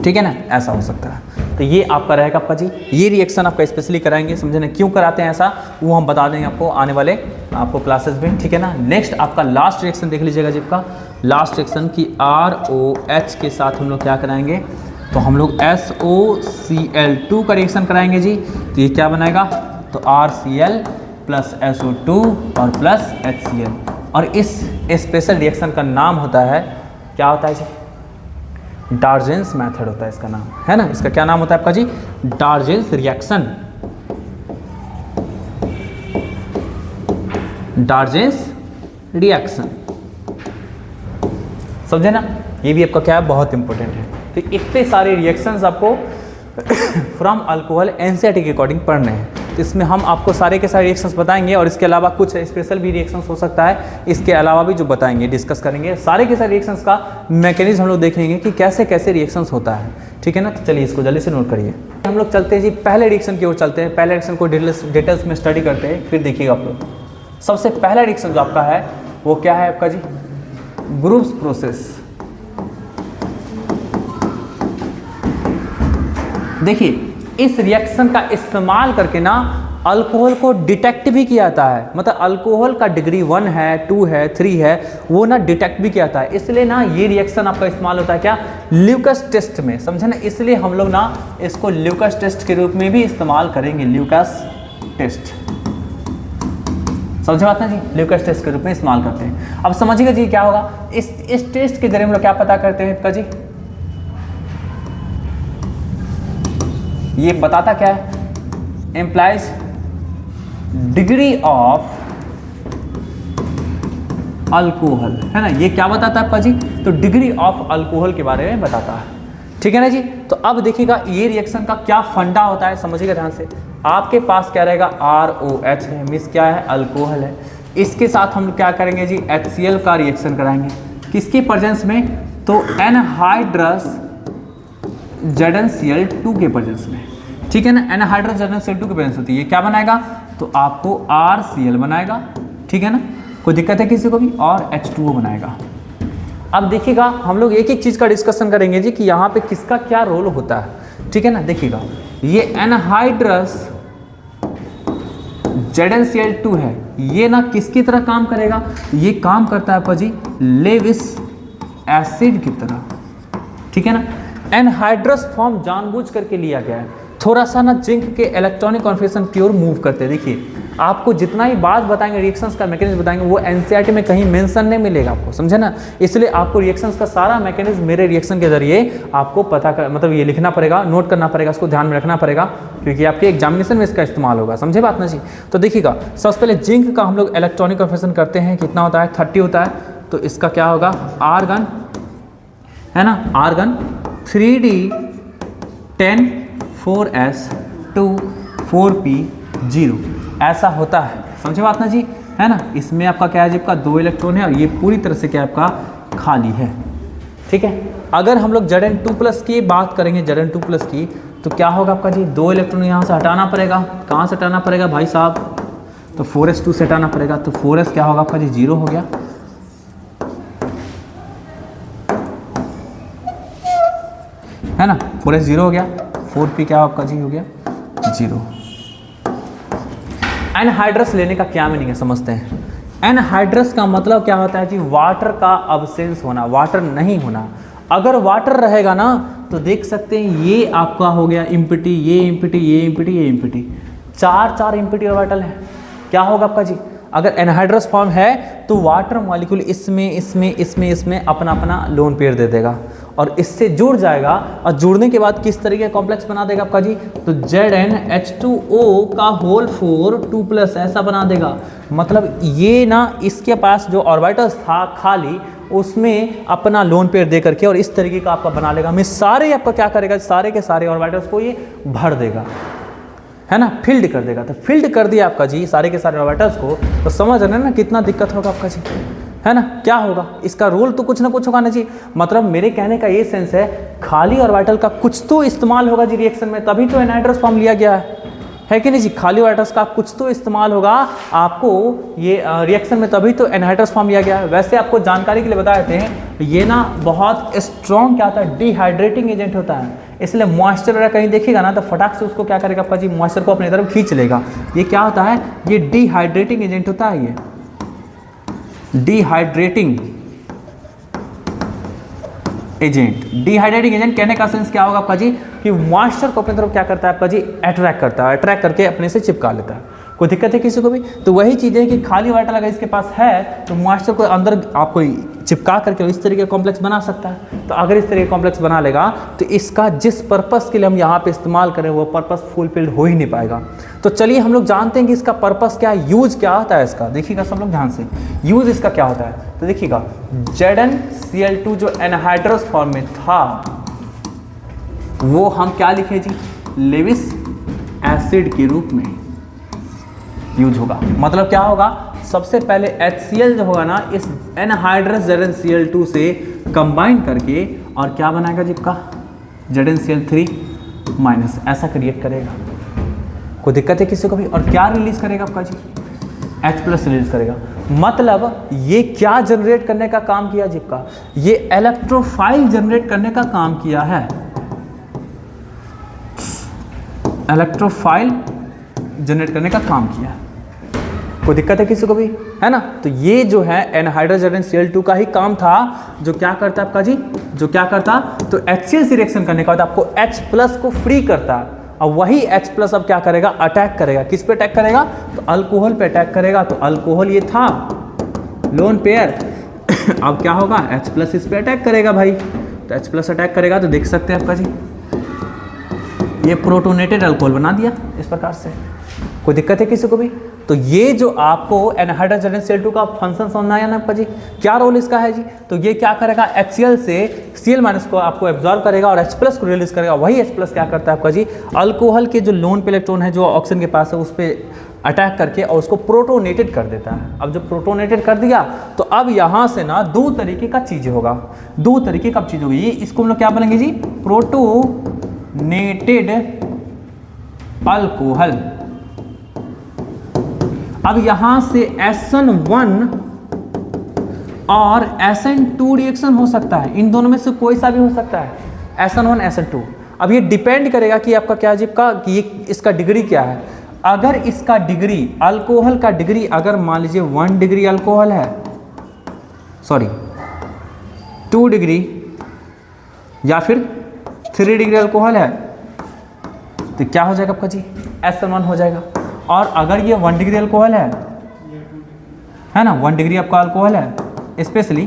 ठीक है ना, ऐसा हो सकता है। तो ये आपका रहेगा आपका जी, ये रिएक्शन आपका स्पेशली कराएंगे, समझे ना। क्यों कराते हैं ऐसा वो हम बता देंगे आपको आने वाले आपको क्लासेस में, ठीक है ना। नेक्स्ट आपका लास्ट रिएक्शन देख लीजिएगा जी, आपका लास्ट रिएक्शन की ROH के साथ हम लोग क्या कराएंगे, तो हम लोग SOCl2 का रिएक्शन कराएंगे जी। तो ये क्या बनाएगा, तो RCl प्लस SO2 और प्लस HCl, और इस स्पेशल रिएक्शन का नाम होता है, क्या होता है जी, डार्जेंस मेथड होता है इसका नाम, है ना। इसका क्या नाम होता है आपका जी, डार्जेंस रिएक्शन, डार्जेंस रिएक्शन, समझे ना। ये भी आपका क्या है, बहुत इंपॉर्टेंट है। तो इतने सारे रिएक्शंस आपको फ्रॉम अल्कोहल एनसीईआरटी के अकॉर्डिंग पढ़ने हैं, तो इसमें हम आपको सारे के सारे रिएक्शंस बताएंगे, और इसके अलावा कुछ स्पेशल भी रिएक्शंस हो सकता है, इसके अलावा भी जो बताएंगे, डिस्कस करेंगे। सारे के सारे रिएक्शंस का मैकेनिज्म हम लोग देखेंगे कि कैसे कैसे रिएक्शंस होता है, ठीक है ना। तो चलिए इसको जल्दी से नोट करिए। हम लोग चलते हैं जी पहले रिएक्शन की ओर चलते हैं, पहले रिएक्शन को डिटेल्स में स्टडी करते हैं, फिर देखिएगा आप लोग। सबसे पहला रिएक्शन जो आपका है वो क्या है आपका जी, ग्रुप्स प्रोसेस। देखिए इस रिएक्शन का इस्तेमाल करके ना अल्कोहल को डिटेक्ट भी किया जाता है, मतलब अल्कोहल का डिग्री 1 है, 2 है, 3 है, वो ना डिटेक्ट भी किया जाता है। इसलिए ना ये रिएक्शन आपका इस्तेमाल होता है क्या, ल्यूकस टेस्ट में, समझे ना। इसलिए हम लोग ना इसको ल्यूकस टेस्ट के रूप में भी इस्तेमाल करेंगे, ल्यूकस टेस्ट, समझे बात ना जी, ल्यूकास टेस्ट के रूप में इस्तेमाल करते हैं। अब समझिएगा जी क्या होगा, इस टेस्ट के जरिए हम लोग क्या पता करते हैं का जी, ये बताता क्या है, एम्प्लाइज डिग्री ऑफ अल्कोहल, है ना, ये क्या बताता है आपका जी, तो डिग्री ऑफ अल्कोहल के बारे में बताता है, ठीक है ना जी। तो अब देखिएगा ये रिएक्शन का क्या फंडा होता है, समझिएगा ध्यान से। आपके पास क्या रहेगा, ROH है, मिस क्या है, अल्कोहल है। इसके साथ हम क्या करेंगे जी, HCl का रिएक्शन कराएंगे, किसके प्रेजेंस में, तो एनहाइड्रस ZnCl2 के प्रेजेंस में, ठीक है ना, एनहाइड्रस ZnCl2 के प्रेजेंस होती है, ये क्या बनाएगा, तो आपको RCl बनाएगा, ठीक है ना, कोई दिक्कत है किसी को भी, और H2O बनाएगा। अब देखिएगा हम लोग एक एक चीज़ का डिस्कशन करेंगे जी कि यहाँ पे किसका क्या रोल होता है, ठीक है ना। देखिएगा ये एनहाइड्रस ZnCl2 है, ये ना किसकी तरह काम करेगा, ये काम करता है आपका जी लेविस एसिड की तरह, ठीक है ना। एनहाइड्रस फॉर्म जानबूझ करके लिया गया है, थोड़ा सा ना जिंक के इलेक्ट्रॉनिक कॉन्फिगरेशन की ओर मूव करते हैं। देखिए आपको जितना ही बात बताएंगे, रिएक्शंस का मैकेनिज्म बताएंगे, वो एनसीईआरटी में कहीं मेंशन नहीं मिलेगा आपको, समझे ना। इसलिए आपको रिएक्शंस का सारा मैकेनिज्म मेरे रिएक्शन के जरिए आपको पता कर, मतलब ये लिखना पड़ेगा, नोट करना पड़ेगा, इसको ध्यान में रखना पड़ेगा, क्योंकि आपके एग्जामिनेशन में इसका इस्तेमाल होगा, समझे बात ना जी। तो देखिएगा सबसे पहले जिंक का हम लोग इलेक्ट्रॉनिक कॉन्फिगरेशन करते हैं, कितना होता है, 30 होता है, तो इसका क्या होगा, आर्गन, है ना, आर्गन 3D10 4s2 4p0 ऐसा होता है, समझे बात ना जी, है ना। इसमें आपका क्या है जी, आपका 2 इलेक्ट्रॉन है और ये पूरी तरह से क्या आपका खाली है, ठीक है। अगर हम लोग Zn2+ की बात करेंगे, Zn2+ की, तो क्या होगा आपका जी, 2 इलेक्ट्रॉन यहाँ से हटाना पड़ेगा, कहाँ से हटाना पड़ेगा भाई साहब, तो 4s2 से हटाना पड़ेगा, तो 4s क्या होगा आपका जी, 0 हो गया, है ना, 4s 0 हो गया, 4p क्या आपका जी हो गया 0। एनहाइड्रस लेने का क्या मीनिंग है समझते हैं। एनहाइड्रस का मतलब क्या होता है जी, वाटर का अब्सेंस होना, वाटर नहीं होना। अगर वाटर रहेगा ना तो देख सकते हैं ये आपका हो गया इम्पिटी, ये इम्पिटी, ये इम्पिटी, ये इम्पिटी, 4 इम्पिटी ऑर्बिटल है। क्या होगा आपका जी, अगर एनहाइड्रस फॉर्म है तो वाटर मॉलिक्यूल इसमें अपना अपना लोन पेयर दे देगा और इससे जुड़ जाएगा, और जुड़ने के बाद किस तरीके का कॉम्प्लेक्स बना देगा आपका जी, तो ZnH2O का होल 4 2+ ऐसा बना देगा। मतलब ये ना इसके पास जो ऑर्बिटल्स था खाली, उसमें अपना लोन पेयर दे करके और इस तरीके का आपका बना लेगा। मैं सारे आपका क्या करेगा, सारे के सारे ऑर्बिटल्स को ये भर देगा, है ना, फिल्ड कर देगा। तो फिल्ड कर दिया आपका जी सारे के सारे ऑर्बिटल्स को, तो समझ रहे ना कितना दिक्कत होगा आपका जी, है ना। क्या होगा, इसका रोल तो कुछ ना कुछ होगा ना जी। मतलब मेरे कहने का ये सेंस है, खाली ऑर्बिटल का कुछ तो इस्तेमाल होगा जी रिएक्शन में, तभी तो एनहाइड्रस फॉर्म लिया गया है कि नहीं जी। खाली ऑर्बिटल्स का कुछ तो इस्तेमाल होगा आपको ये रिएक्शन में, तभी तो एनहाइड्रस फॉर्म लिया गया है। वैसे आपको जानकारी के लिए बता देते हैं, ये ना बहुत स्ट्रॉन्ग क्या होता है, डिहाइड्रेटिंग एजेंट होता है। इसलिए मॉइस्चर वगैरह कहीं देखिएगा ना तो फटाक से उसको क्या करेगा आपका जी, मॉइस्चर को अपनी तरफ खींच लेगा। ये क्या होता है, ये डिहाइड्रेटिंग एजेंट होता है, ये डिहाइड्रेटिंग एजेंट। डिहाइड्रेटिंग एजेंट कहने का सेंस क्या होगा आपका जी, कि मॉइस्चर को अपनी तरफ क्या करता है आपका जी, अट्रैक्ट करता है, अट्रैक्ट करके अपने से चिपका लेता है। कोई दिक्कत है किसी को भी, तो वही चीज़ है कि खाली ऑर्बिटल अगर इसके पास है तो मॉइस्चर को अंदर आपको चिपका करके इस तरीके का कॉम्प्लेक्स बना सकता है। तो अगर इस तरीके का कॉम्प्लेक्स बना लेगा तो इसका जिस पर्पस के लिए हम यहाँ पे इस्तेमाल करें वो पर्पस फुलफिल्ड हो ही नहीं पाएगा। तो चलिए हम लोग जानते हैं कि इसका पर्पस क्या है, यूज क्या होता है इसका। देखिएगा सब लोग ध्यान से, यूज इसका क्या होता है। तो देखिएगा ZnCl2 जो एनहाइड्रस फॉर्म में था वो हम क्या लिखे जी, लेविस एसिड के रूप में यूज होगा। मतलब क्या होगा, सबसे पहले HCl जो होगा ना इस एनहाइड्रस ZnCl2 से कंबाइन करके और क्या बनाएगा जी का ZnCl3- ऐसा क्रिएट करेगा। कोई दिक्कत है किसी को भी, और क्या रिलीज करेगा आपका जी, H+ रिलीज करेगा। मतलब ये क्या जनरेट करने का काम किया जी का, ये इलेक्ट्रोफाइल जनरेट करने का काम किया है, इलेक्ट्रोफाइल जनरेट करने का काम किया। कोई दिक्कत है किसी को भी, है ना। तो ये जो है एनहाइड्रस ZnCl2 का ही काम था, जो क्या करता आपका जी, जो क्या करता, तो HCl से रिएक्शन करने का बाद आपको H+ को फ्री करता अब वही H प्लस अब क्या करेगा, अटैक करेगा, किस पे अटैक करेगा, तो अल्कोहल पे अटैक करेगा। तो अल्कोहल ये था लोन पेयर, अब क्या होगा, H प्लस इस पे अटैक करेगा भाई, तो H प्लस अटैक करेगा तो देख सकते हैं आपका जी ये प्रोटोनेटेड अल्कोहल बना दिया इस प्रकार से। कोई दिक्कत है किसी को भी? तो ये जो आपको एनहाइड्रस Cl2 का फंक्शन समझना आया ना आपका जी, क्या रोल इसका है जी, तो ये क्या करेगा, HCl से Cl- को आपको एब्जॉर्ब करेगा और H प्लस को रिलीज करेगा। वही H प्लस क्या करता है आपका जी, अल्कोहल के जो लोन पे इलेक्ट्रॉन है जो ऑक्सीजन के पास है उस पर अटैक करके और उसको प्रोटोनेटेड कर देता है। अब जब प्रोटोनेटेड कर दिया तो अब यहाँ से ना दो तरीके का चीज़ होगा, दो तरीके का चीज़ होगी, ये इसको हम लोग क्या बोलेंगे जी, प्रोटोनेटेड अल्कोहल। अब यहां से SN1 और SN2 रिएक्शन हो सकता है, इन दोनों में से कोई सा भी हो सकता है, SN1 SN2। अब ये डिपेंड करेगा कि आपका क्या जीप का कि इसका डिग्री क्या है। अगर इसका डिग्री, अल्कोहल का डिग्री अगर मान लीजिए 1 डिग्री अल्कोहल है, सॉरी 2 डिग्री या फिर 3 डिग्री अल्कोहल है, तो क्या हो जाएगा आपका जी, SN1 हो जाएगा। और अगर ये 1 डिग्री अल्कोहल है ना, 1 डिग्री आपका अल्कोहल है स्पेशली,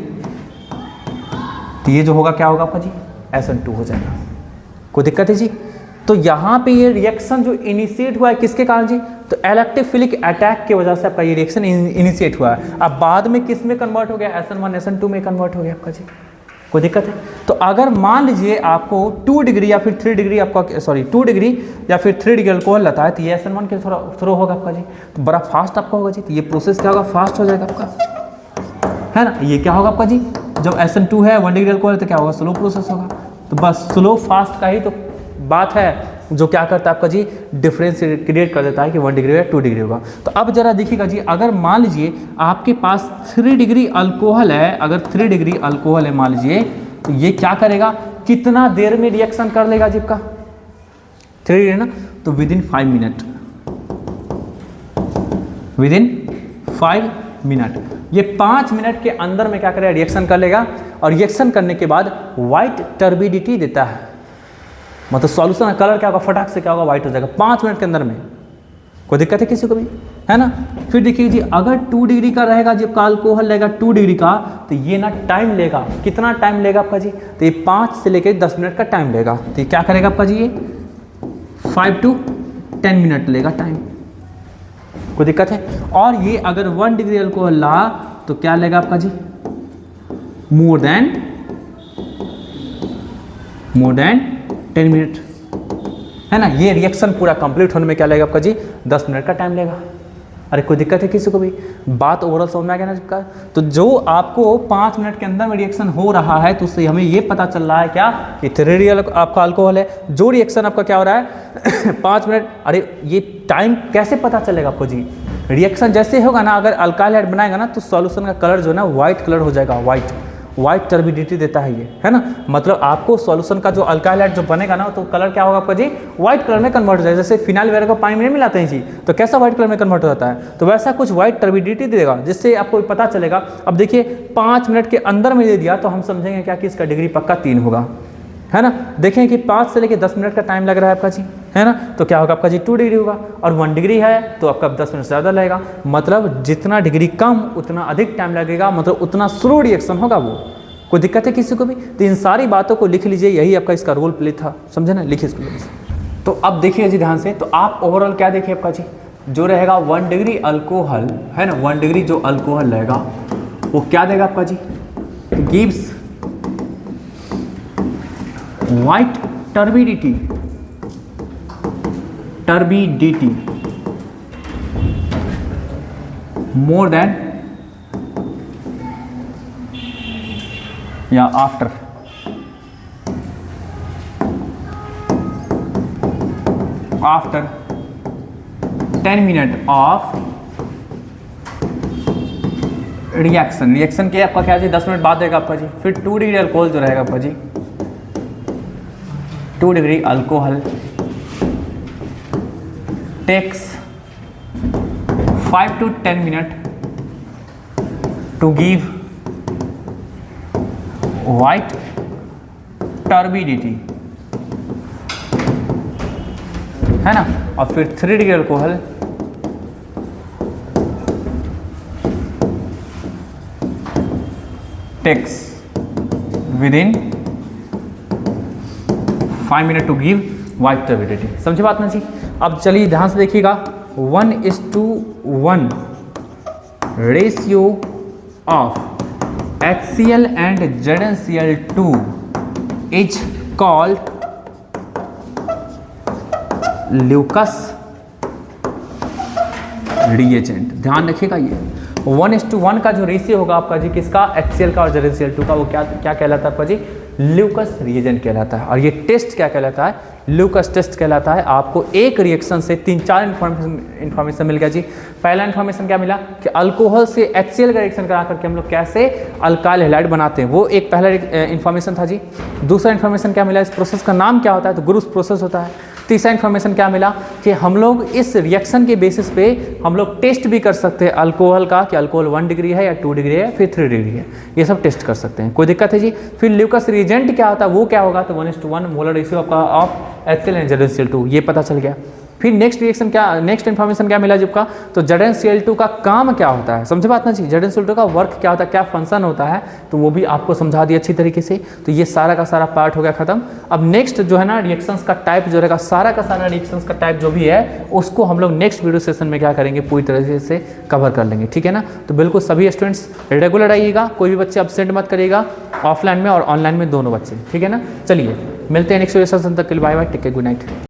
तो ये जो होगा क्या होगा आपका जी, SN2 हो जाएगा। कोई दिक्कत है जी? तो यहाँ पे ये रिएक्शन जो इनिशिएट हुआ है किसके कारण जी, तो इलेक्ट्रोफिलिक अटैक की वजह से आपका ये रिएक्शन इनिशिएट हुआ है। अब बाद में किस में कन्वर्ट हो गया, SN1 SN2 में कन्वर्ट हो गया आपका जी। कोई दिक्कत है? तो अगर मान लीजिए आपको 2 डिग्री या फिर 3 डिग्री आपका, सॉरी 2 डिग्री या फिर 3 डिग्री अल्कोहल रहता है, तो ये SN1 के थ्रो होगा आपका जी, तो बड़ा फास्ट आपका होगा जी। तो ये प्रोसेस क्या होगा, फास्ट हो जाएगा आपका, है ना। ये क्या होगा आपका जी, जब SN2 है 1 डिग्री अल्कोहल तो क्या होगा, स्लो प्रोसेस होगा। तो बस स्लो फास्ट का ही तो बात है जो क्या करता है आपका जी, डिफरेंस क्रिएट कर देता है कि 1 डिग्री या 2 डिग्री होगा। तो अब जरा देखिएगा जी, अगर मान लीजिए आपके पास 3 डिग्री अल्कोहल है, अगर 3 डिग्री अल्कोहल है मान लीजिए, तो ये क्या करेगा, कितना देर में रिएक्शन कर लेगा जी आपका, 3 डिग्री ना, तो विदिन 5 मिनट, विदिन 5 मिनट, ये 5 मिनट के अंदर में क्या करेगा, रिएक्शन कर लेगा। और रिएक्शन करने के बाद व्हाइट टर्बिडिटी देता है, मतलब सॉल्यूशन का कलर क्या होगा, फटाक से क्या होगा, व्हाइट हो जाएगा 5 मिनट के अंदर में। कोई दिक्कत है किसी को भी, है ना। फिर देखिए जी, अगर 2 डिग्री का रहेगा जब का अल्कोहल रहेगा 2 डिग्री का, तो ये ना टाइम लेगा, कितना टाइम लेगा आपका जी, तो ये 5 से लेकर 10 मिनट का टाइम लेगा। तो ये क्या करेगा आपका जी, ये 5 to 10 मिनट लेगा टाइम। कोई दिक्कत है? और ये अगर 1 डिग्री अल्कोहल ला तो क्या लेगा आपका जी, मोर देन 10 मिनट, है ना। ये रिएक्शन पूरा कंप्लीट होने में क्या लगेगा आपका जी, 10 मिनट का टाइम लेगा। अरे कोई दिक्कत है किसी को भी, बात ओवरऑल समझ में आ गया ना सबका। तो जो आपको 5 मिनट के अंदर में रिएक्शन हो रहा है, तो उससे हमें ये पता चल रहा है क्या कि 3 डिग्री आपका अल्कोहल है, जो रिएक्शन आपका क्या हो रहा है 5 मिनट। अरे ये टाइम कैसे पता चलेगा आपको जी, रिएक्शन जैसे होगा ना, अगर अल्काइल हाइड बनाएगा ना, तो सॉल्यूशन का कलर जो है ना व्हाइट कलर हो जाएगा, व्हाइट टर्बिडिटी देता है ये, है ना। मतलब आपको सॉल्यूशन का जो अल्काइल हाइड जो बनेगा ना, तो कलर क्या होगा आपका जी, व्हाइट कलर में कन्वर्ट हो जाएगा। जैसे फिनाइल वगैरह को पानी में नहीं मिलाते हैं जी, तो कैसा व्हाइट कलर में कन्वर्ट हो जाता है, तो वैसा कुछ व्हाइट टर्बिडिटी देगा, जिससे आपको पता चलेगा। अब देखिए 5 मिनट के अंदर में दे दिया, तो हम समझेंगे क्या कि इसका डिग्री पक्का 3 होगा, है ना। देखें कि 5 से लेकर 10 मिनट का टाइम लग रहा है आपका जी, है ना। तो क्या होगा आपका जी, 2 डिग्री होगा, और 1 डिग्री है तो आपका 10 मिनट से ज़्यादा लगेगा। मतलब जितना डिग्री कम उतना अधिक टाइम लगेगा, मतलब उतना स्लो रिएक्शन होगा वो। कोई दिक्कत है किसी को भी? तो इन सारी बातों को लिख लीजिए, यही आपका इसका रोल प्ले था, समझे ना, लिखिए इसको। तो अब देखिए जी ध्यान से, तो आप ओवरऑल क्या देखिए आपका जी, जो रहेगा 1 डिग्री अल्कोहल, है ना, 1 डिग्री जो अल्कोहल रहेगा वो क्या देगा आपका जी, gives white turbidity more than या after after 10 minute of reaction के आपका क्या जी, 10 मिनट बाद देगा आपका जी। फिर 2 डिग्री अल्कोहल जो रहेगा आपका जी, 2 degree alcohol takes 5 to 10 minute to give white turbidity है ना, और फिर 3 degree alcohol takes within 5 minute to give white turbidity. समझे बात ना जी। अब चलिए ध्यान से देखिएगा, 1:1 ratio of HCl and ZnCl2 is called Lucas reagent. ध्यान रखिएगा, ये 1:1 का जो रेशियो होगा आपका जी किसका, HCl का और ZnCl2 का, वो क्या क्या कहलाता है आपका जी, ल्यूकस रिएजेंट कहलाता है। और ये टेस्ट क्या कहलाता है, ल्यूकस टेस्ट कहलाता है। आपको एक रिएक्शन से 3-4 इन्फॉर्मेशन मिल गया जी। पहला इन्फॉर्मेशन क्या मिला कि अल्कोहल से HCl का रिएक्शन करा करके हम लोग कैसे अल्काइल हैलाइड बनाते हैं, वो एक पहला इन्फॉर्मेशन था जी। दूसरा इन्फॉर्मेशन क्या मिला, इस प्रोसेस का नाम क्या होता है, तो ग्रुस प्रोसेस होता है। तीसरा इन्फॉर्मेशन क्या मिला कि हम लोग इस रिएक्शन के बेसिस पे हम लोग टेस्ट भी कर सकते हैं अल्कोहल का, कि अल्कोहल 1 डिग्री है या 2 डिग्री है फिर 3 डिग्री है, ये सब टेस्ट कर सकते हैं, कोई दिक्कत है जी। फिर ल्यूकस रिएजेंट क्या होता है, वो क्या होगा, तो 1:1 molar ratio of HCl and ZnCl2, ये पता चल गया। फिर नेक्स्ट रिएक्शन क्या, नेक्स्ट इन्फॉर्मेशन क्या मिला जब का, तो ZnCl2 का काम क्या होता है, समझे बात ना जी, ZnCl2 का वर्क क्या होता है, क्या फंक्शन होता है, तो वो भी आपको समझा दिया अच्छी तरीके से। तो ये सारा का सारा पार्ट हो गया खत्म। अब नेक्स्ट जो है ना रिएक्शंस का टाइप जो रहेगा, सारा का सारा रिएक्शंस का टाइप जो भी है उसको हम लोग नेक्स्ट वीडियो सेशन में क्या करेंगे, पूरी तरह से कवर कर लेंगे, ठीक है ना। तो बिल्कुल सभी स्टूडेंट्स रेगुलर आइएगा, कोई भी बच्चे अब्सेंट मत करिएगा, ऑफलाइन में और ऑनलाइन में दोनों बच्चे, ठीक है ना। चलिए मिलते हैं नेक्स्ट वीडियो सेशन, तक के लिए bye bye, take care, good night.